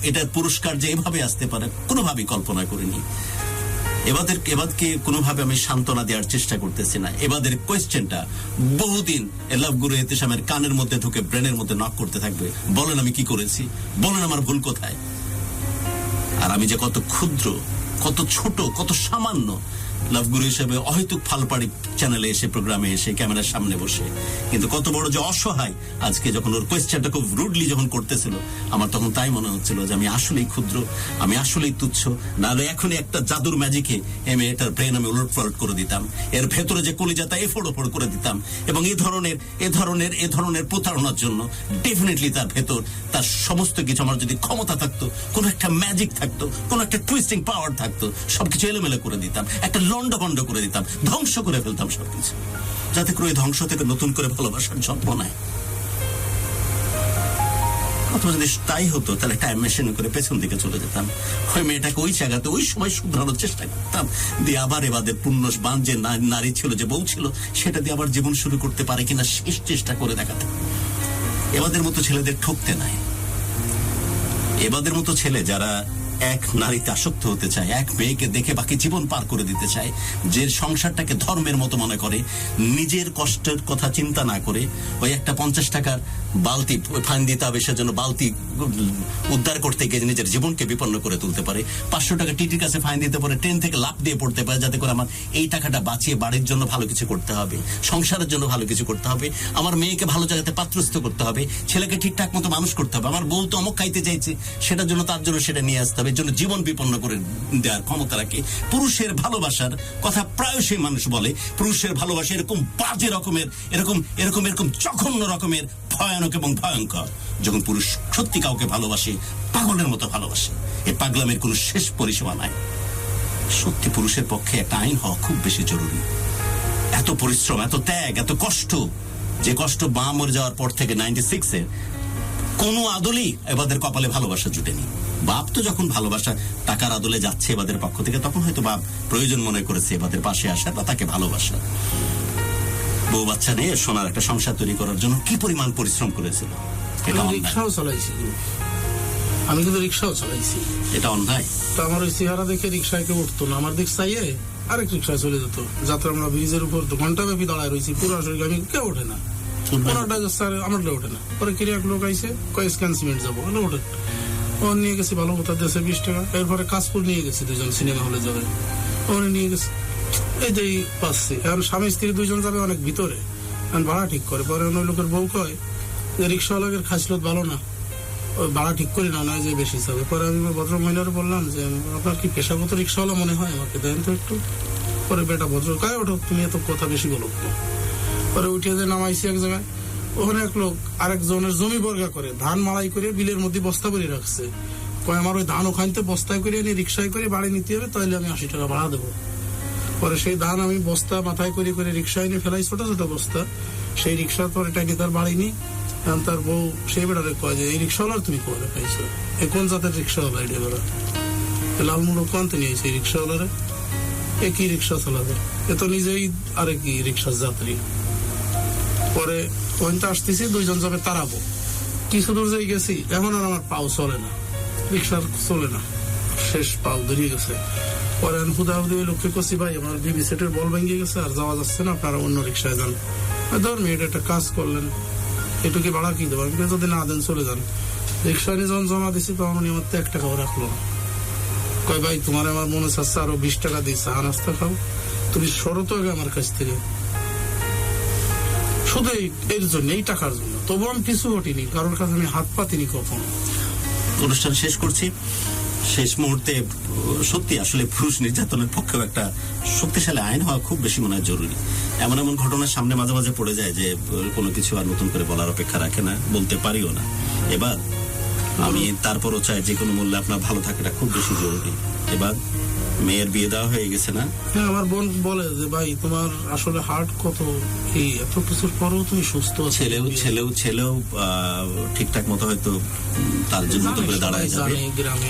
এটার পুরস্কার যে এভাবে আসতে পারে কোনোভাবেই কল্পনা করিনি। এবাদকে কোনোভাবে আমি সান্ত্বনা দেওয়ার চেষ্টা করতেছি না। এবাদের কোয়েশ্চেনটা বহুদিন লাভ গুরু এহতেশামের কানের মধ্যে ঢুকে ব্রেনের মধ্যে নক করতে থাকবে, বলেন আমি কি করেছি, বলেন আমার ভুল কোথায়। আর আমি যে কত ক্ষুদ্র, কত ছোট, কত সামান্য লাভগুরু হিসেবে অহেতুক ফালপাড়ি চ্যানেলে এসে, প্রোগ্রামে এসে, ক্যামেরার সামনে বসে, কিন্তু কত বড় যে অসহায়। আজকে যখন ওর কোয়েশ্চেনটা খুব রুডলি যখন করতেছিল, আমার তখন তাই মনে হচ্ছিল যে আমি আসলেই ক্ষুদ্র, আমি আসলেই তুচ্ছ। নাহলে এখনই একটা জাদুর ম্যাজিকে এটার ব্রেন আমি উলট পালট করে দিতাম, এর ভেতরে যে কলিজাটা এফোড় ওফোড় করে দিতাম, এবং এ ধরনের প্রতারণার জন্য ডেফিনেটলি তার ভেতর তার সমস্ত কিছু, আমার যদি ক্ষমতা থাকতো, কোনো একটা ম্যাজিক থাকতো, কোনো একটা টুইস্টিং পাওয়ার থাকতো, সবকিছু এলোমেলো করে দিতাম, একটা লন্ডভন্ড করে দিতাম, ধ্বংস করে ফেলতাম সবকিছু, যাতে করে ধ্বংস থেকে নতুন করে ভালোবাসার জন্ম নেয়। অথবা যদি তাই হতো তাহলে টাইম মেশিন করে পেছন দিকে চলে যেতাম, ওই মেয়েটাকে ওই জায়গাতে ওই সময় শুধরানোর চেষ্টা করতাম, দিয়ে আবার এবাদের পুণ্যবান যে নারী ছিল, যে বউ ছিল, সেটা দিয়ে আবার জীবন শুরু করতে পারে কিনা শেষ চেষ্টা করে দেখাতাম। এবাদের মতো ছেলেদের ঠকতে নাই। এবাদের মতো ছেলে যারা এক নারীতে আসক্ত হতে চায়, এক মেয়েকে দেখে বাকি জীবন পার করে দিতে চায়, যে সংসারটাকে ধর্মের মতো মনে করে, নিজের কষ্টের কথা চিন্তা না করে ওই একটা 50 টাকার বালতি ফাইন দিতে হবে সেজন্য বালতি উদ্ধার করতে গিয়ে নিজের জীবনকে বিপন্ন করে তুলতে পারে, 500 টাকা টিটির কাছে ফাইন দিতে পারে, ট্রেন থেকে লাফ দিয়ে পড়তে পারে, যাতে করে আমার এই টাকাটা বাঁচিয়ে বাড়ির জন্য ভালো কিছু করতে হবে, সংসারের জন্য ভালো কিছু করতে হবে, আমার মেয়েকে ভালো জায়গাতে পাত্রস্থ করতে হবে, ছেলেকে ঠিকঠাক মতো মানুষ করতে হবে, আমার বউ তো অমুক খাইতে চাইছে, সেটার জন্য তার জন্য সেটা নিয়ে আসতে হবে, এর জন্য জীবন বিপন্ন করে দেওয়ার ক্ষমতা রাখে। পুরুষের ভালোবাসার কথা প্রায়শই মানুষ বলে, পুরুষের ভালোবাসা এরকম বাজে রকমের, এরকম জঘন্য রকমের ভয়ানক এবং ভয়ঙ্কর, যখন পুরুষ সত্যি কাউকে ভালোবাসে, পাগলের মতো ভালোবাসে, এই পাগলামের কোনো শেষ পরিসীমা নাই। সত্যি পুরুষের পক্ষে একটা আইন হওয়া খুব বেশি জরুরি। এত পরিশ্রম, এত ত্যাগ, এত কষ্ট, যে কষ্ট মা মরে যাওয়ার পর থেকে 96-এ কোনো আদলেই এবাদের কপালে ভালোবাসা জুটেনি। বাপ তো যখন ভালোবাসা টাকার আদলে যাচ্ছে এবাদের পক্ষ থেকে, তখন হয়তো বাপ প্রয়োজন মনে করেছে এবাদের পাশে আসার বা তাকে ভালোবাসা। বউ বাচ্চা নিয়ে সোনার একটা সংসার তৈরি করার জন্য কি পরিমাণ পরিশ্রম করেছিল। রিক্সাও চালাইছি, আমি কিন্তু রিক্সাও চালাইছি। এটা অন্যায়। তো আমার ওই চেহারা দেখে রিক্সায় কেউ উঠতো না, আমার দিক চাইয়ে আরেক রিক্সায় চলে যেত। যাত্রা আমরা ব্রিজের উপর ঘন্টা ব্যাপী দাঁড়ায় রয়েছি, পুরো শরীর আমি কেউ ওঠে না, আমারটা ওঠে না। পরে কিরে এক লোক আইসে, কয় স্ক্যান সিমেন্ট যাবো, ওঠে। ও নিয়ে গেছি ভালো কথা, দেশে 20 টাকা। এরপরে কাশপুর নিয়ে গেছি, 2জন সিনেমা হলে যাবে, ওখানে নিয়ে গেছি। এই যে পাচ্ছি এখন স্বামী স্ত্রী 2জন যাবে অনেক ভিতরে, ভাড়া ঠিক করে। পরে ওই লোকের বউ কয় যে রিক্সাওয়ালাকে খাসলত ভালো না, ওই ভাড়া ঠিক করি না, নয় যে বেশি যাবে। পরে আমি ভদ্র মহিলার বললাম যে আপনার কি পেশাগত রিক্সাওয়ালা মনে হয়, আমাকে দেন তো একটু। পরে বেটা ভদ্র কয় ওঠো, তুমি এত কথা বেশি বলো। পরে উঠে যে নামাইছি এক জায়গায়, ওখানে এক লোক আরেকজনের জমি বর্গা করে ধান মাড়াই করে বিলের মধ্যে বস্তা করে রাখছে। কয় আমার ওই ধান ওখানতে বস্তায় করে নিয়ে রিক্সায় করে বাড়ি নিতে হবে, তাহলে আমি 80 টাকা ভাড়া দেবো। পরে সেই ধান আমি বস্তা মাথায় করে করে রিক্সায় নিয়ে ফেলাই, ছোট ছোট বস্তা। সেই রিক্সার পরে টাকি তার বাড়ি নি। তার বউ সেই বেটারে কয় যে এই রিক্সাওয়ালার তুমি করে পাইছো, এ কোন জাতের রিক্সাওয়ালা এটা বেড়া লালমুড়ো কানতে নিয়েছে এই রিক্সাওয়ালারে, এ কি রিক্সা চালাবে, এ তো নিজেই আরে কি রিক্সার যাত্রী। পরে ওইটা আসতেছি, 2জন যাবে তারাবো। কিছু দূর যাই গেছি, এখন আর আমার পাও চলে না, রিক্সার চলে না, শেষ পাও বেরিয়ে গেছে। পরে আমি হুদাহুদি ওই লোককে করছি, ভাই আমার বিবি সেটের বল ভেঙে গেছে, আর যাওয়া যাচ্ছে না, আপনারা অন্য রিক্সায় যান। 10 মিনিট একটা কাজ করলেন, এটুকু ভাড়া কি দেবো? আমি যদি না দেন চলে যান। রিক্সা নিয়ে যখন জমা দিচ্ছি তখন উনি আমার 1 টাকাও রাখলো না। কয় ভাই তোমার আমার মনে চাচ্ছে আরো 20 টাকা দিই, চা নাস্তা খাও, তুমি সরো তো আগে আমার কাছ থেকে। শুধু এর জন্য, এই টাকার জন্য। তবু আমি কিছু ঘটিনি, কারোর কাছে আমি হাত পাতিনি কখনো। অনুষ্ঠান শেষ করছি। শেষ মুহূর্তে সত্যি আসলে পুরুষ নির্যাতনের পক্ষেও একটা শক্তিশালী আইন হওয়া খুব বেশি মনে হয় জরুরি। এমন এমন ঘটনার সামনে মাঝে মাঝে পড়ে যায় যে কোনো কিছু আর নতুন করে বলার অপেক্ষা রাখে না, বলতে পারিও না। এবার আমি তারপরও চাই যে কোনো মূল্যে আপনার ভালো থাকাটা খুব বেশি জরুরি। এবার মেয়ের বিয়ে দেওয়া হয়ে গেছে না? হ্যাঁ, আমার বোন বলে যে ভাই তোমার আসলে হার্ট কত, এই এত কিছুর পরেও তুমি সুস্থ আছো। ছেলেও ঠিকঠাক মতো হয়তো তার জন্য মতো করে দাঁড়ায় যাবে।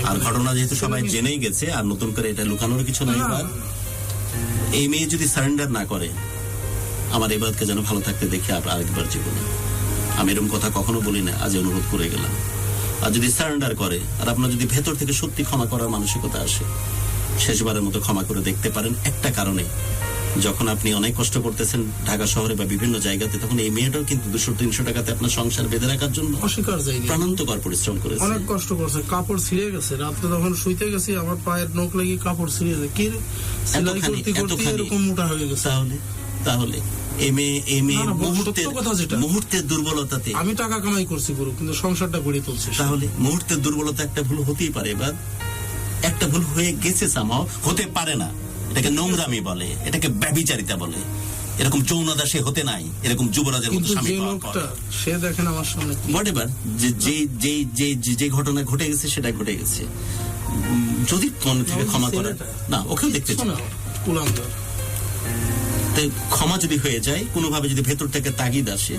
আর ঘটনা যেহেতু সবাই জেনেই গেছে, আর নতুন করে এটা লুকানোর কিছু নাই। এবার এই মেয়ে যদি সারেন্ডার না করে, আমার এবারকে যেন ভালো থাকতে দেখে আরেকবার জীবনে। আমি এরকম কথা কখনো বলি না, আজ অনুরোধ করে গেলাম। আর যদি সারেন্ডার করে, আর আপনার যদি ভেতর থেকে সত্যি ক্ষমা করার মানসিকতা আসে, শেষবারের মতো ক্ষমা করে দেখতে পারেন। একটা কারণে, যখন আপনি অনেক কষ্ট করতেছেন ঢাকা শহরে বা বিভিন্ন জায়গাতে, তখন এই মেয়েটাও কিন্তু 200-300 টাকাতে আপনার সংসার বেঁধে রাখার জন্য অস্বীকার যায়নি, প্রাণান্তকর পরিশ্রম করেছে, অনেক কষ্ট করছে। কাপড় ছিঁড়ে গেছে, রাত্রে যখন শুইতে গেছি আমার পায়ের নখ লেগে কাপড় ছিঁড়ে গেছে। কি সেলাই করতে করতে এরকম মোটা হয়ে গেছে। তাহলে এই মেয়ে মুহূর্তের দুর্বলতাতে, আমি টাকা কামাই করছি পুরো, কিন্তু সংসারটা গড়ে তুলছে। তাহলে মুহূর্তের দুর্বলতা একটা ভুল হতেই পারে। এবার একটা ভুল হয়ে গেছে, সামহাও হতে পারে না। এটাকে নোংরামি বলে, এটাকে ব্যভিচারিতা বলে। এরকম যৌনতা সে হতে নাই, এরকম যুবরাজের মতো স্বামী পাওয়ার পর। সে দেখেন আমার সামনে হোয়াটএভার, যে ঘটনা ঘটে গেছে সেটা ঘটে গেছে। যদি মন থেকে ক্ষমা করে না, ওকেও দেখতে চাই। ক্ষমা যদি হয়ে যায়, কোনোভাবে যদি ভেতর থেকে তাগিদ আসে,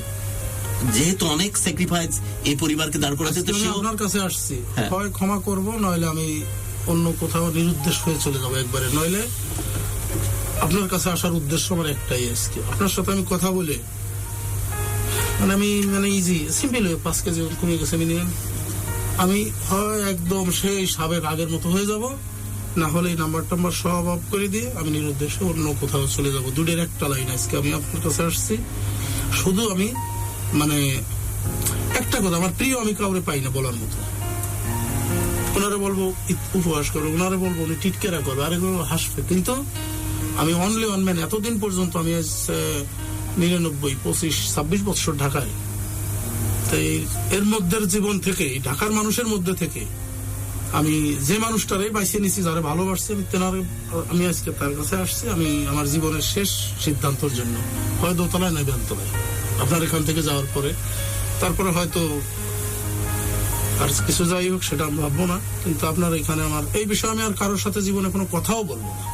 যেহেতু অনেক স্যাক্রিফাইস এই পরিবারকে দাঁড় করাচ্ছে, তো সে আপনার কাছে আসছি, হয় ক্ষমা করব, নইলে আমি অন্য কোথাও নিরুদ্দেশ হয়ে চলে যাবো একবারে। নইলে আপনার কাছে আসার উদ্দেশ্য আমার একটাই, আজকে আপনার সাথে আমি কথা বলে আমি ইজি সিম্পল হয়ে 5 কেজি কমে গেছে মিনিমাম। আমি হয় একদম সেই সাবেক আগের মতো হয়ে যাব, না হলে নাম্বার সব অফ করে দিয়ে আমি নিরুদ্দেশে অন্য কোথাও চলে যাব। দুটোর একটা লাইন। আজকে আমি আপনার কাছে আসছি, শুধু আমি একটা কথা, আমার প্রিয় আমি কাউরে পাই না বলার মতো। ওনারে বলবো উপবাস করো, ওনারে বলবো উনি টিটকেরা করবে, আরে হাসবে, কিন্তু আমি অনলি ওয়ান ম্যান। এতদিন পর্যন্ত আমি 99, 25, 26 বছর ঢাকায়, তাই এর মধ্যে জীবন থেকে, ঢাকার মানুষের মধ্যে থেকে আমি যে মানুষটারে বাইছে নিছি, যারা ভালোবাসছে, আমি আজকে তার কাছে আসছি। আমি আমার জীবনের শেষ সিদ্ধান্তের জন্য, হয় দোতলায় নয় বেলতলায়, আপনার এখান থেকে যাওয়ার পরে। তারপরে হয়তো আর কিছু যাই হোক, সেটা আমি ভাববো না, কিন্তু আপনার এখানে আমার এই বিষয়ে আমি আর কারোর সাথে জীবনে কোনো কথাও বলবো না।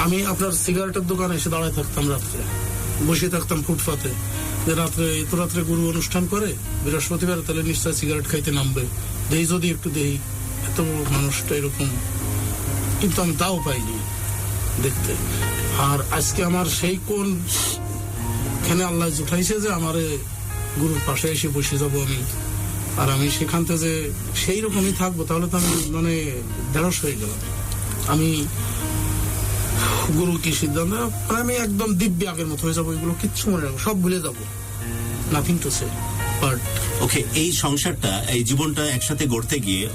আমি আপনার সিগারেটের দোকানে এসে দাঁড়ায় থাকতাম, রাত্রে বসে থাকতাম ফুটপাতে, যে এত রাত্রে গুরু অনুষ্ঠান করে বৃহস্পতিবার, তাহলে নিশ্চয় সিগারেট খাইতে নামবে, দেই যদি একটু দেই, এত মানুষটা এরকম। কিন্তু আমি তাও পাইনি দেখতে। আর আজকে আমার সেই কোন এখানে আল্লাহ উঠাইছে যে আমারে গুরুর পাশে এসে বসে যাব আমি, আর আমি সেখান থেকে যে সেই রকমই থাকবো, তাহলে তো আমি ঢেঁড়স হয়ে গেলাম। আমি গুরু কি সিদ্ধান্ত, আমি একদম দিব্য আগের মতো হয়ে যাবো, এগুলো কিচ্ছু মনে রাখবো, সব ভুলে যাবো, নাথিং টু সে। ওকে, এই সংসারটা, এই জীবনটা একসাথে গড়তে গিয়ে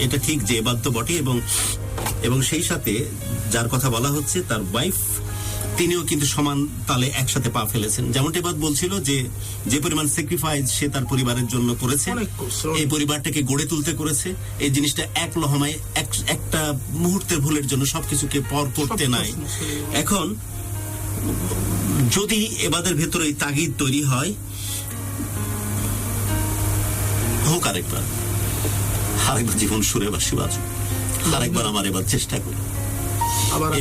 এটা ঠিক যে এবার তো বটে, এবং সেই সাথে যার কথা বলা হচ্ছে তার ওয়াইফ, তিনিও কিন্তু সমান তালে একসাথে পা ফেলেছেন। যেমনটা এবার বলছিল যে পরিমাণ স্যাক্রিফাইস সে তার পরিবারের জন্য করেছে, এই পরিবারটাকে গড়ে তুলতে করেছে, এই জিনিসটা এক লহমায় একটা মুহূর্তের ভুলের জন্য সবকিছুকে পর করতে নাই। এখন যদি এবাদের ভেতরে তাগিদ তৈরি হয়, হোক আরেকবার জীবন সুরে বাসি বাজুক, আরেকবার আমার এবার চেষ্টা করি,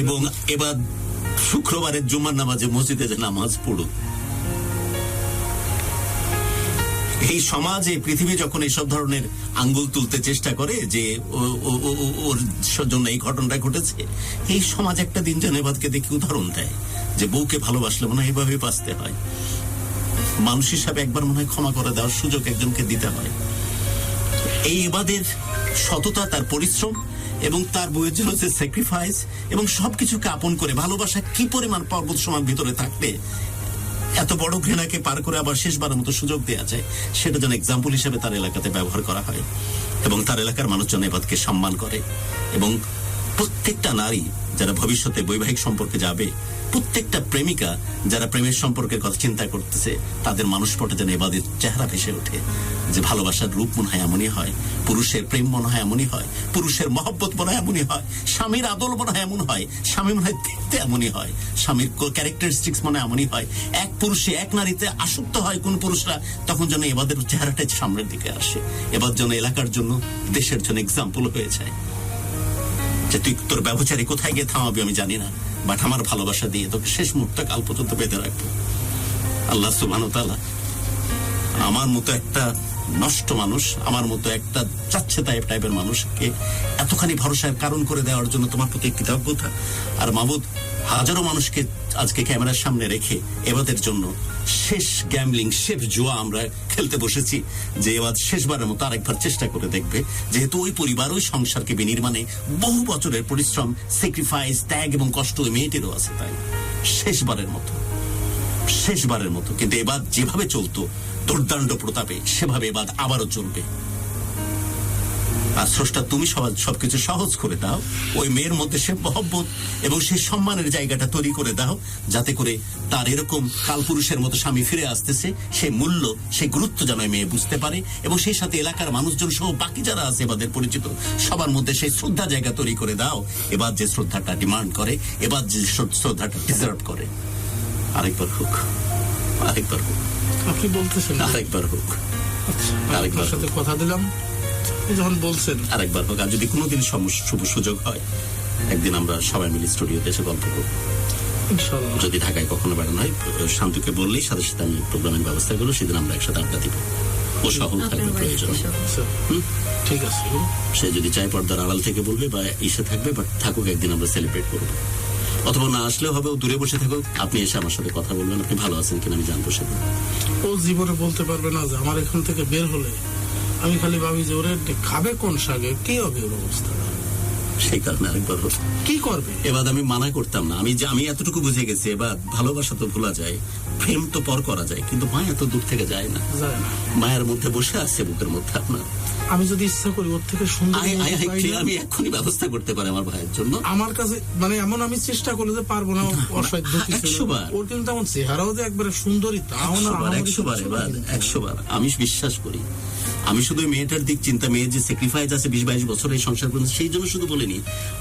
এবং এবার শুক্রবারের জুমার নামাজে মসজিদে যে নামাজ পড়ুক। এই সমাজে পৃথিবী যখন এইসব ধরনের আঙ্গুল তুলতে চেষ্টা করে যে ওর জন্য এই ঘটনাটা ঘটেছে, এই সমাজ একটা দিন যেন এবাদকে দেখে উদাহরণ দেয় যে বউকে ভালোবাসলে মনে হয় এভাবে বাঁচতে হয়, মানুষ হিসাবে একবার মনে হয় ক্ষমা করে দেওয়ার সুযোগ একজনকে দিতে হয়। এই এবাদের সততা, তার পরিশ্রম এবং তার বইয়ের জন্য যে স্যাক্রিফাইস এবং সবকিছুকে আপন করে ভালোবাসা কি পরিমাণ পর্বত সমান ভিতরে থাকলে এত বড় ঘৃণাকে পার করে আবার শেষবারের মতো সুযোগ দেওয়া যায়, সেটা যেন এক্সাম্পল হিসেবে তার এলাকাতে ব্যবহার করা হয় এবং তার এলাকার মানুষজন এবাদকে সম্মান করে। এবং প্রত্যেকটা নারী যারা ভবিষ্যতে বৈবাহিক সম্পর্কে যাবে, প্রত্যেকটা প্রেমিকা যারা প্রেমের সম্পর্কের কথা চিন্তা করতেছে, তাদের মানুষপটে যেন এবাদের চেহারা ভেসে ওঠে যে ভালোবাসার রূপ মনে হয় এমনই হয়, পুরুষের প্রেম মনে হয় এমনই হয়, পুরুষের মহব্বত মনে হয় এমনই হয়, স্বামীর আদল মনে হয় এমন হয়, স্বামী মনে হয় দেখতে এমনই হয়, স্বামীর ক্যারেক্টারিস্টিক্স মনে হয় এমনই হয়। এক পুরুষে এক নারীতে আসক্ত হয় কোন পুরুষরা, তখন যেন এবাদের চেহারাটাই সামনের দিকে আসে, এবার যেন এলাকার জন্য, দেশের জন্য এক্সাম্পল হয়ে যায় যে তুই তোর ব্যবচারী কোথায় গিয়ে থামাবি আমি জানি না, বাট আমার ভালোবাসা দিয়ে তোকে শেষ মুহূর্ত কাল পর্যন্ত বেঁধে রাখবো। আল্লাহ সুবহানাহু ওয়া তাআলা আমার মতো একটা নষ্ট মানুষ, আমার মতো একটা চাচ্ছে টাইপের মানুষকে এতখানি ভরসার কারণ করে দেওয়ার জন্য তোমার প্রতি কৃতজ্ঞতা। আর মাবুদ, হাজারো মানুষকে আজকে ক্যামেরার সামনে রেখে এবাদের জন্য শেষ গ্যাম্বলিং, শেষ জুয়া আমরা খেলতে বসেছি যে এবার শেষবারের মতো আরেকবার চেষ্টা করে দেখবে, যেহেতু ওই পরিবার, ওই সংসারকে বিনির্মাণে বহু বছরের পরিশ্রম, স্যাক্রিফাইস, ত্যাগ এবং কষ্ট ওই মেয়েটিরও আছে, তাই শেষবারের মতো কিন্তু এবার যেভাবে চলতো দুর্দান্ত প্রতাপে, সেভাবে এবার আবারও চলবে। আর স্রষ্টা তুমি সবকিছু সহজ করে দাও, ওই মেয়ের মধ্যে সে মহব্বত এবং সেই সম্মানের জায়গাটা তৈরি করে দাও, যাতে করে তার এরকম কালপুরুষের মতো স্বামী ফিরে আসতেছে সেই মূল্য, সেই গুরুত্ব যেন মেয়ে বুঝতে পারে এবং সেই সাথে এলাকার মানুষজন সহ বাকি যারা আছে এবাদের পরিচিত সবার মধ্যে সেই শ্রদ্ধা জায়গা তৈরি করে দাও, এবার যে শ্রদ্ধাটা ডিমান্ড করে, এবার যে শ্রদ্ধাটা ডিজার্ভ করে। আরেকবার হোক। আপনি বলতেছেন আরেকবার হোক। আপনার সাথে কথা দিলাম, যখন বলছেন আরেকবার হোক। আর যদি কোনোদিন শুভ সুযোগ হয়, একদিন আমরা সবাই মিলে স্টুডিওতে এসে গল্প করব ইনশাআল্লাহ। যদি ঢাকায় কখনো বেড়ানো হয়, শান্তুকে বললেই সাথে সাথে আমি প্রোগ্রামের ব্যবস্থা করবো, সেদিন আমরা একসাথে আড্ডা দিব। ও সহজ থাকবে প্রয়োজন, ঠিক আছে। সে যদি চাই পর্দার আড়াল থেকে বলবে বা এসে থাকবে, বাট থাকুক, একদিন আমরা সেলিব্রেট করবো। অথবা না আসলেও হবে, ও দূরে বসে থাকুক, আপনি এসে আমার সাথে কথা বলবেন, আপনি ভালো আছেন কিনা আমি জানবো সেদিন। ও জীবনে বলতে পারবে না যে আমার এখান থেকে বের হলে আমি খালি ভাবি যে ওরে খাবে কোন শাকে, কি হবে ওর অবস্থা, সেই কারণে আরেকবার কি করবে। এবার আমি মানা করতাম না, আমি এতটুকু বুঝে গেছি, এবার ভালোবাসা তো ভোলা যায়, প্রেম তো পর করা যায়, কিন্তু মায়া তো দূর থেকে যায় না। মায়ের মধ্যে বসে আছে বুকের মধ্যে আপনার। আমি যদি ইচ্ছা করি ওর থেকে সুন্দর আমি এক্ষুনি ব্যবস্থা করতে পারি আমার ভাইয়ের জন্য। আমার কাছে মানে এমন আমি চেষ্টা করলে যে পারবো না, অসাধ্য কিছু। ওর কিন্তু তেমন চেহারাও যে একবারে সুন্দরী তাও না, 100 বার আমি বিশ্বাস করি। আমি শুধু মেয়েটার দিক চিন্তা, মেয়ের যে স্যাক্রিফাইস আছে 20-22 বছর এই সংসার করেছে, সেই জন্য শুধু বলিনি,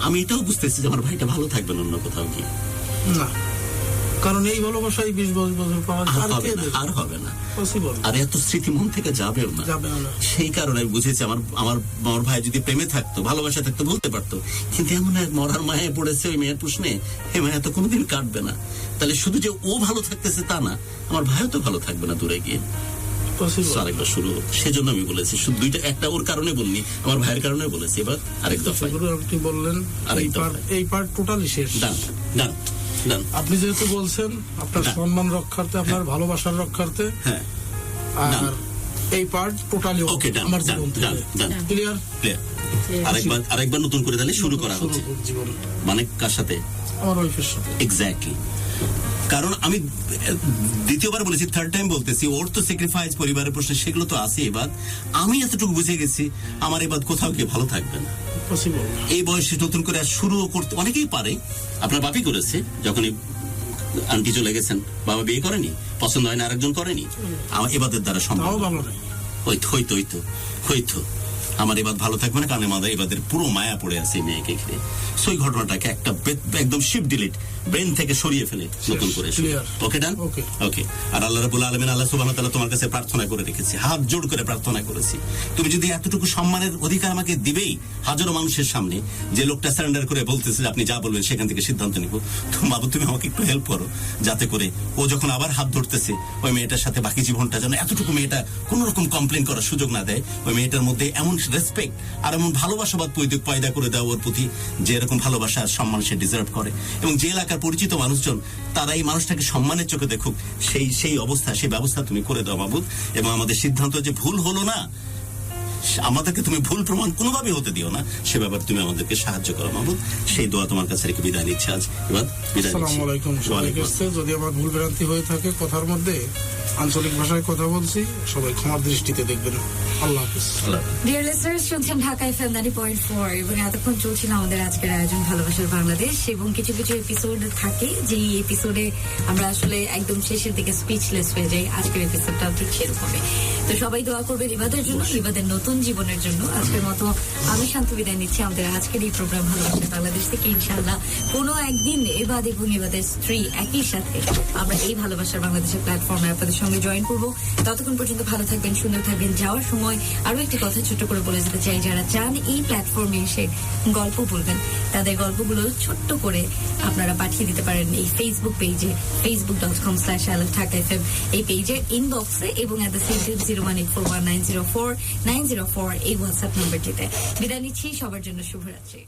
আমি এটাও বুঝতেছি যে আমার ভাইটা ভালো থাকবে না অন্য কোথাও গিয়ে। না, কারণ এই ভালোবাসাই 20 বছর পাওয়া আর হবে না, আর এত স্মৃতি মন থেকে যাবেও না। সেই কারণে আমি বুঝেছি আমার ভাই যদি প্রেমে থাকতো, ভালোবাসা থাকতো, বলতে পারতো, কিন্তু এমন এক মরার মায়ায় পড়েছে ওই মেয়ের প্রশ্নে, এই মায়া তো কোনোদিন কাটবে না। তাহলে শুধু যে ও ভালো থাকতেছে তা না, আমার ভাইও তো ভালো থাকবে না দূরে গিয়ে। আরেকবার শুরু, সেজন্য আমি বলেছি, শুধু দুইটা, একটা ওর কারণে বলিনি, আমার ভাইয়ের কারণে বলেছি। এবার আরেক দফা আপনি বললেন এই পার্ট টোটালি শেষ। ডান। আপনি যেহেতু বলছেন আপনার সম্মান রক্ষার্থে, আপনার ভালোবাসার রক্ষার্থে, হ্যাঁ, আর এই পার্ট টোটালি ওকে, আমার জীবন ক্লিয়ার। আরেকবার নতুন করে তাহলে শুরু করা হচ্ছে, মানে কার সাথে? আমার ওয়াইফের সাথে। এক্স্যাক্টলি, কারণ আমি দ্বিতীয়বার বলেছি, থার্ড টাইম বলতেছি, ওর তো স্যাক্রিফাইস, পরিবারের প্রশ্নে, সেগুলো তো আছে। এবার আমি এতটুকু বুঝে গেছি, আমার এবার কোথাও গিয়ে ভালো থাকবে না। এই বয়সে নতুন করে শুরু করতে অনেকেই পারে, আপনার বাপি করেছে, যখনই আন্টি চলে গেছেন, বাবা বিয়ে করেনি, পছন্দ হয় না, আরেকজন করেনি, আমার এবাদের দ্বারা সম্ভব। হইতো আমার এবার ভালো থাকবে না, কারণ আমাদের এবাদের পুরো মায়া পড়ে আছে এই মেয়েকে ঘিরে। সো এই ঘটনাটাকে একটা একদম শিফট ডিলিট, ব্রেন থেকে সরিয়ে ফেলে নতুন করে Clear. ওকে ডান Okay. ওকে। আর আল্লাহ রাব্বুল আলামিন, আল্লাহ সুবহানাহু ওয়া তাআলা তোমার কাছে প্রার্থনা করে রেখেছি, হাত জোড় করে প্রার্থনা করেছি, তুমি যদি এতটুকু সম্মানের অধিকার আমাকে দিবেই হাজারো মানুষের সামনে, যে লোকটা সারেন্ডার করে বলতেছে যে আপনি যা বলবেন সেখান থেকে সিদ্ধান্ত নিব, তো বাবু তুমি আমাকে একটু হেল্প করো, যাতে করে ও যখন আবার হাত ধরতেছে ওই মেয়েটার সাথে বাকি জীবনটা যেন এতটুকু মেয়েটা কোন রকম কমপ্লেন করার সুযোগ না দেয়। ওই মেয়েটার মধ্যে এমন রেসপেক্ট আর এমন ভালোবাসাবাদ পয়দা করে দেওয়া ওর প্রতি, যে এরকম ভালোবাসা আর সম্মান সে ডিজার্ভ করে, এবং যে এলাকার পরিচিত মানুষজন তারা এই মানুষটাকে সম্মানের চোখে দেখুক, সেই অবস্থা, সেই ব্যবস্থা তুমি করে দাও মাবুদ। এবং আমাদের সিদ্ধান্ত যে ভুল হলো না, আমাদেরকে তুমি ভুল প্রমাণ কোনোভাবে হতে দিও না, সে ব্যাপারে তুমি আমাদেরকে সাহায্য করো মাবুদ। সেই দোয়া তোমার কাছে রেখে বিদায় নিচ্ছে আজ। এবার বিদায় নিচ্ছি। আসসালামু আলাইকুম সবাইকে। যদি আমার ভুল ভ্রান্তি হয়ে থাকে কথার মধ্যে, আঞ্চলিক ভাষায় কথা বলছি, সবাই ক্ষমার দৃষ্টিতে দেখবেন। আল্লাহ হাফেজ। ডিয়ার লিসনার্স, শুনছেন ঢাকা এফএম 90.4 এবং এতক্ষণ চলছিল আমাদের আজকের আয়োজন ভালোবাসার বাংলাদেশ। এবং কিছু কিছু এপিসোড থাকে যে এপিসোডে আমরা আসলে একদম শেষের দিকে স্পিচলেস হয়ে যাই। আজকের এপিসোডটাও ঠিক সেরকমই। তো সবাই দোয়া করবেন ইবাদের জন্য, ইবাদের নতুন জীবনের জন্য। আজকের মতো আমি শান্ত বিদায় নিচ্ছি আমাদের আজকের এই প্রোগ্রাম ভালোবাসার বাংলাদেশ থেকে। ইনশাআল্লাহ কোনো একদিন এবাদ এবং এবাদের স্ত্রী একই সাথে আমরা এই ভালোবাসার বাংলাদেশের প্ল্যাটফর্মে আপনাদের সঙ্গে জয়েন করবো। ততক্ষণ পর্যন্ত ভালো থাকবেন, সুন্দর থাকবেন। যাওয়ার সময় আরো একটি কথা ছোট্ট করে বলে যেতে চাই, যারা চান এই প্ল্যাটফর্মে এসে গল্প বলবেন, তাদের গল্পগুলো ছোট্ট করে আপনারা পাঠিয়ে দিতে পারেন এই ফেসবুক পেজে, facebook.com/ILoveDhakaFM এই পেজের ইনবক্সে, এবং at the same time 01841904904 এই হোয়াটসঅ্যাপ নাম্বারটিতে। বিদায় নিচ্ছি, সবার জন্য শুভরাত্রি।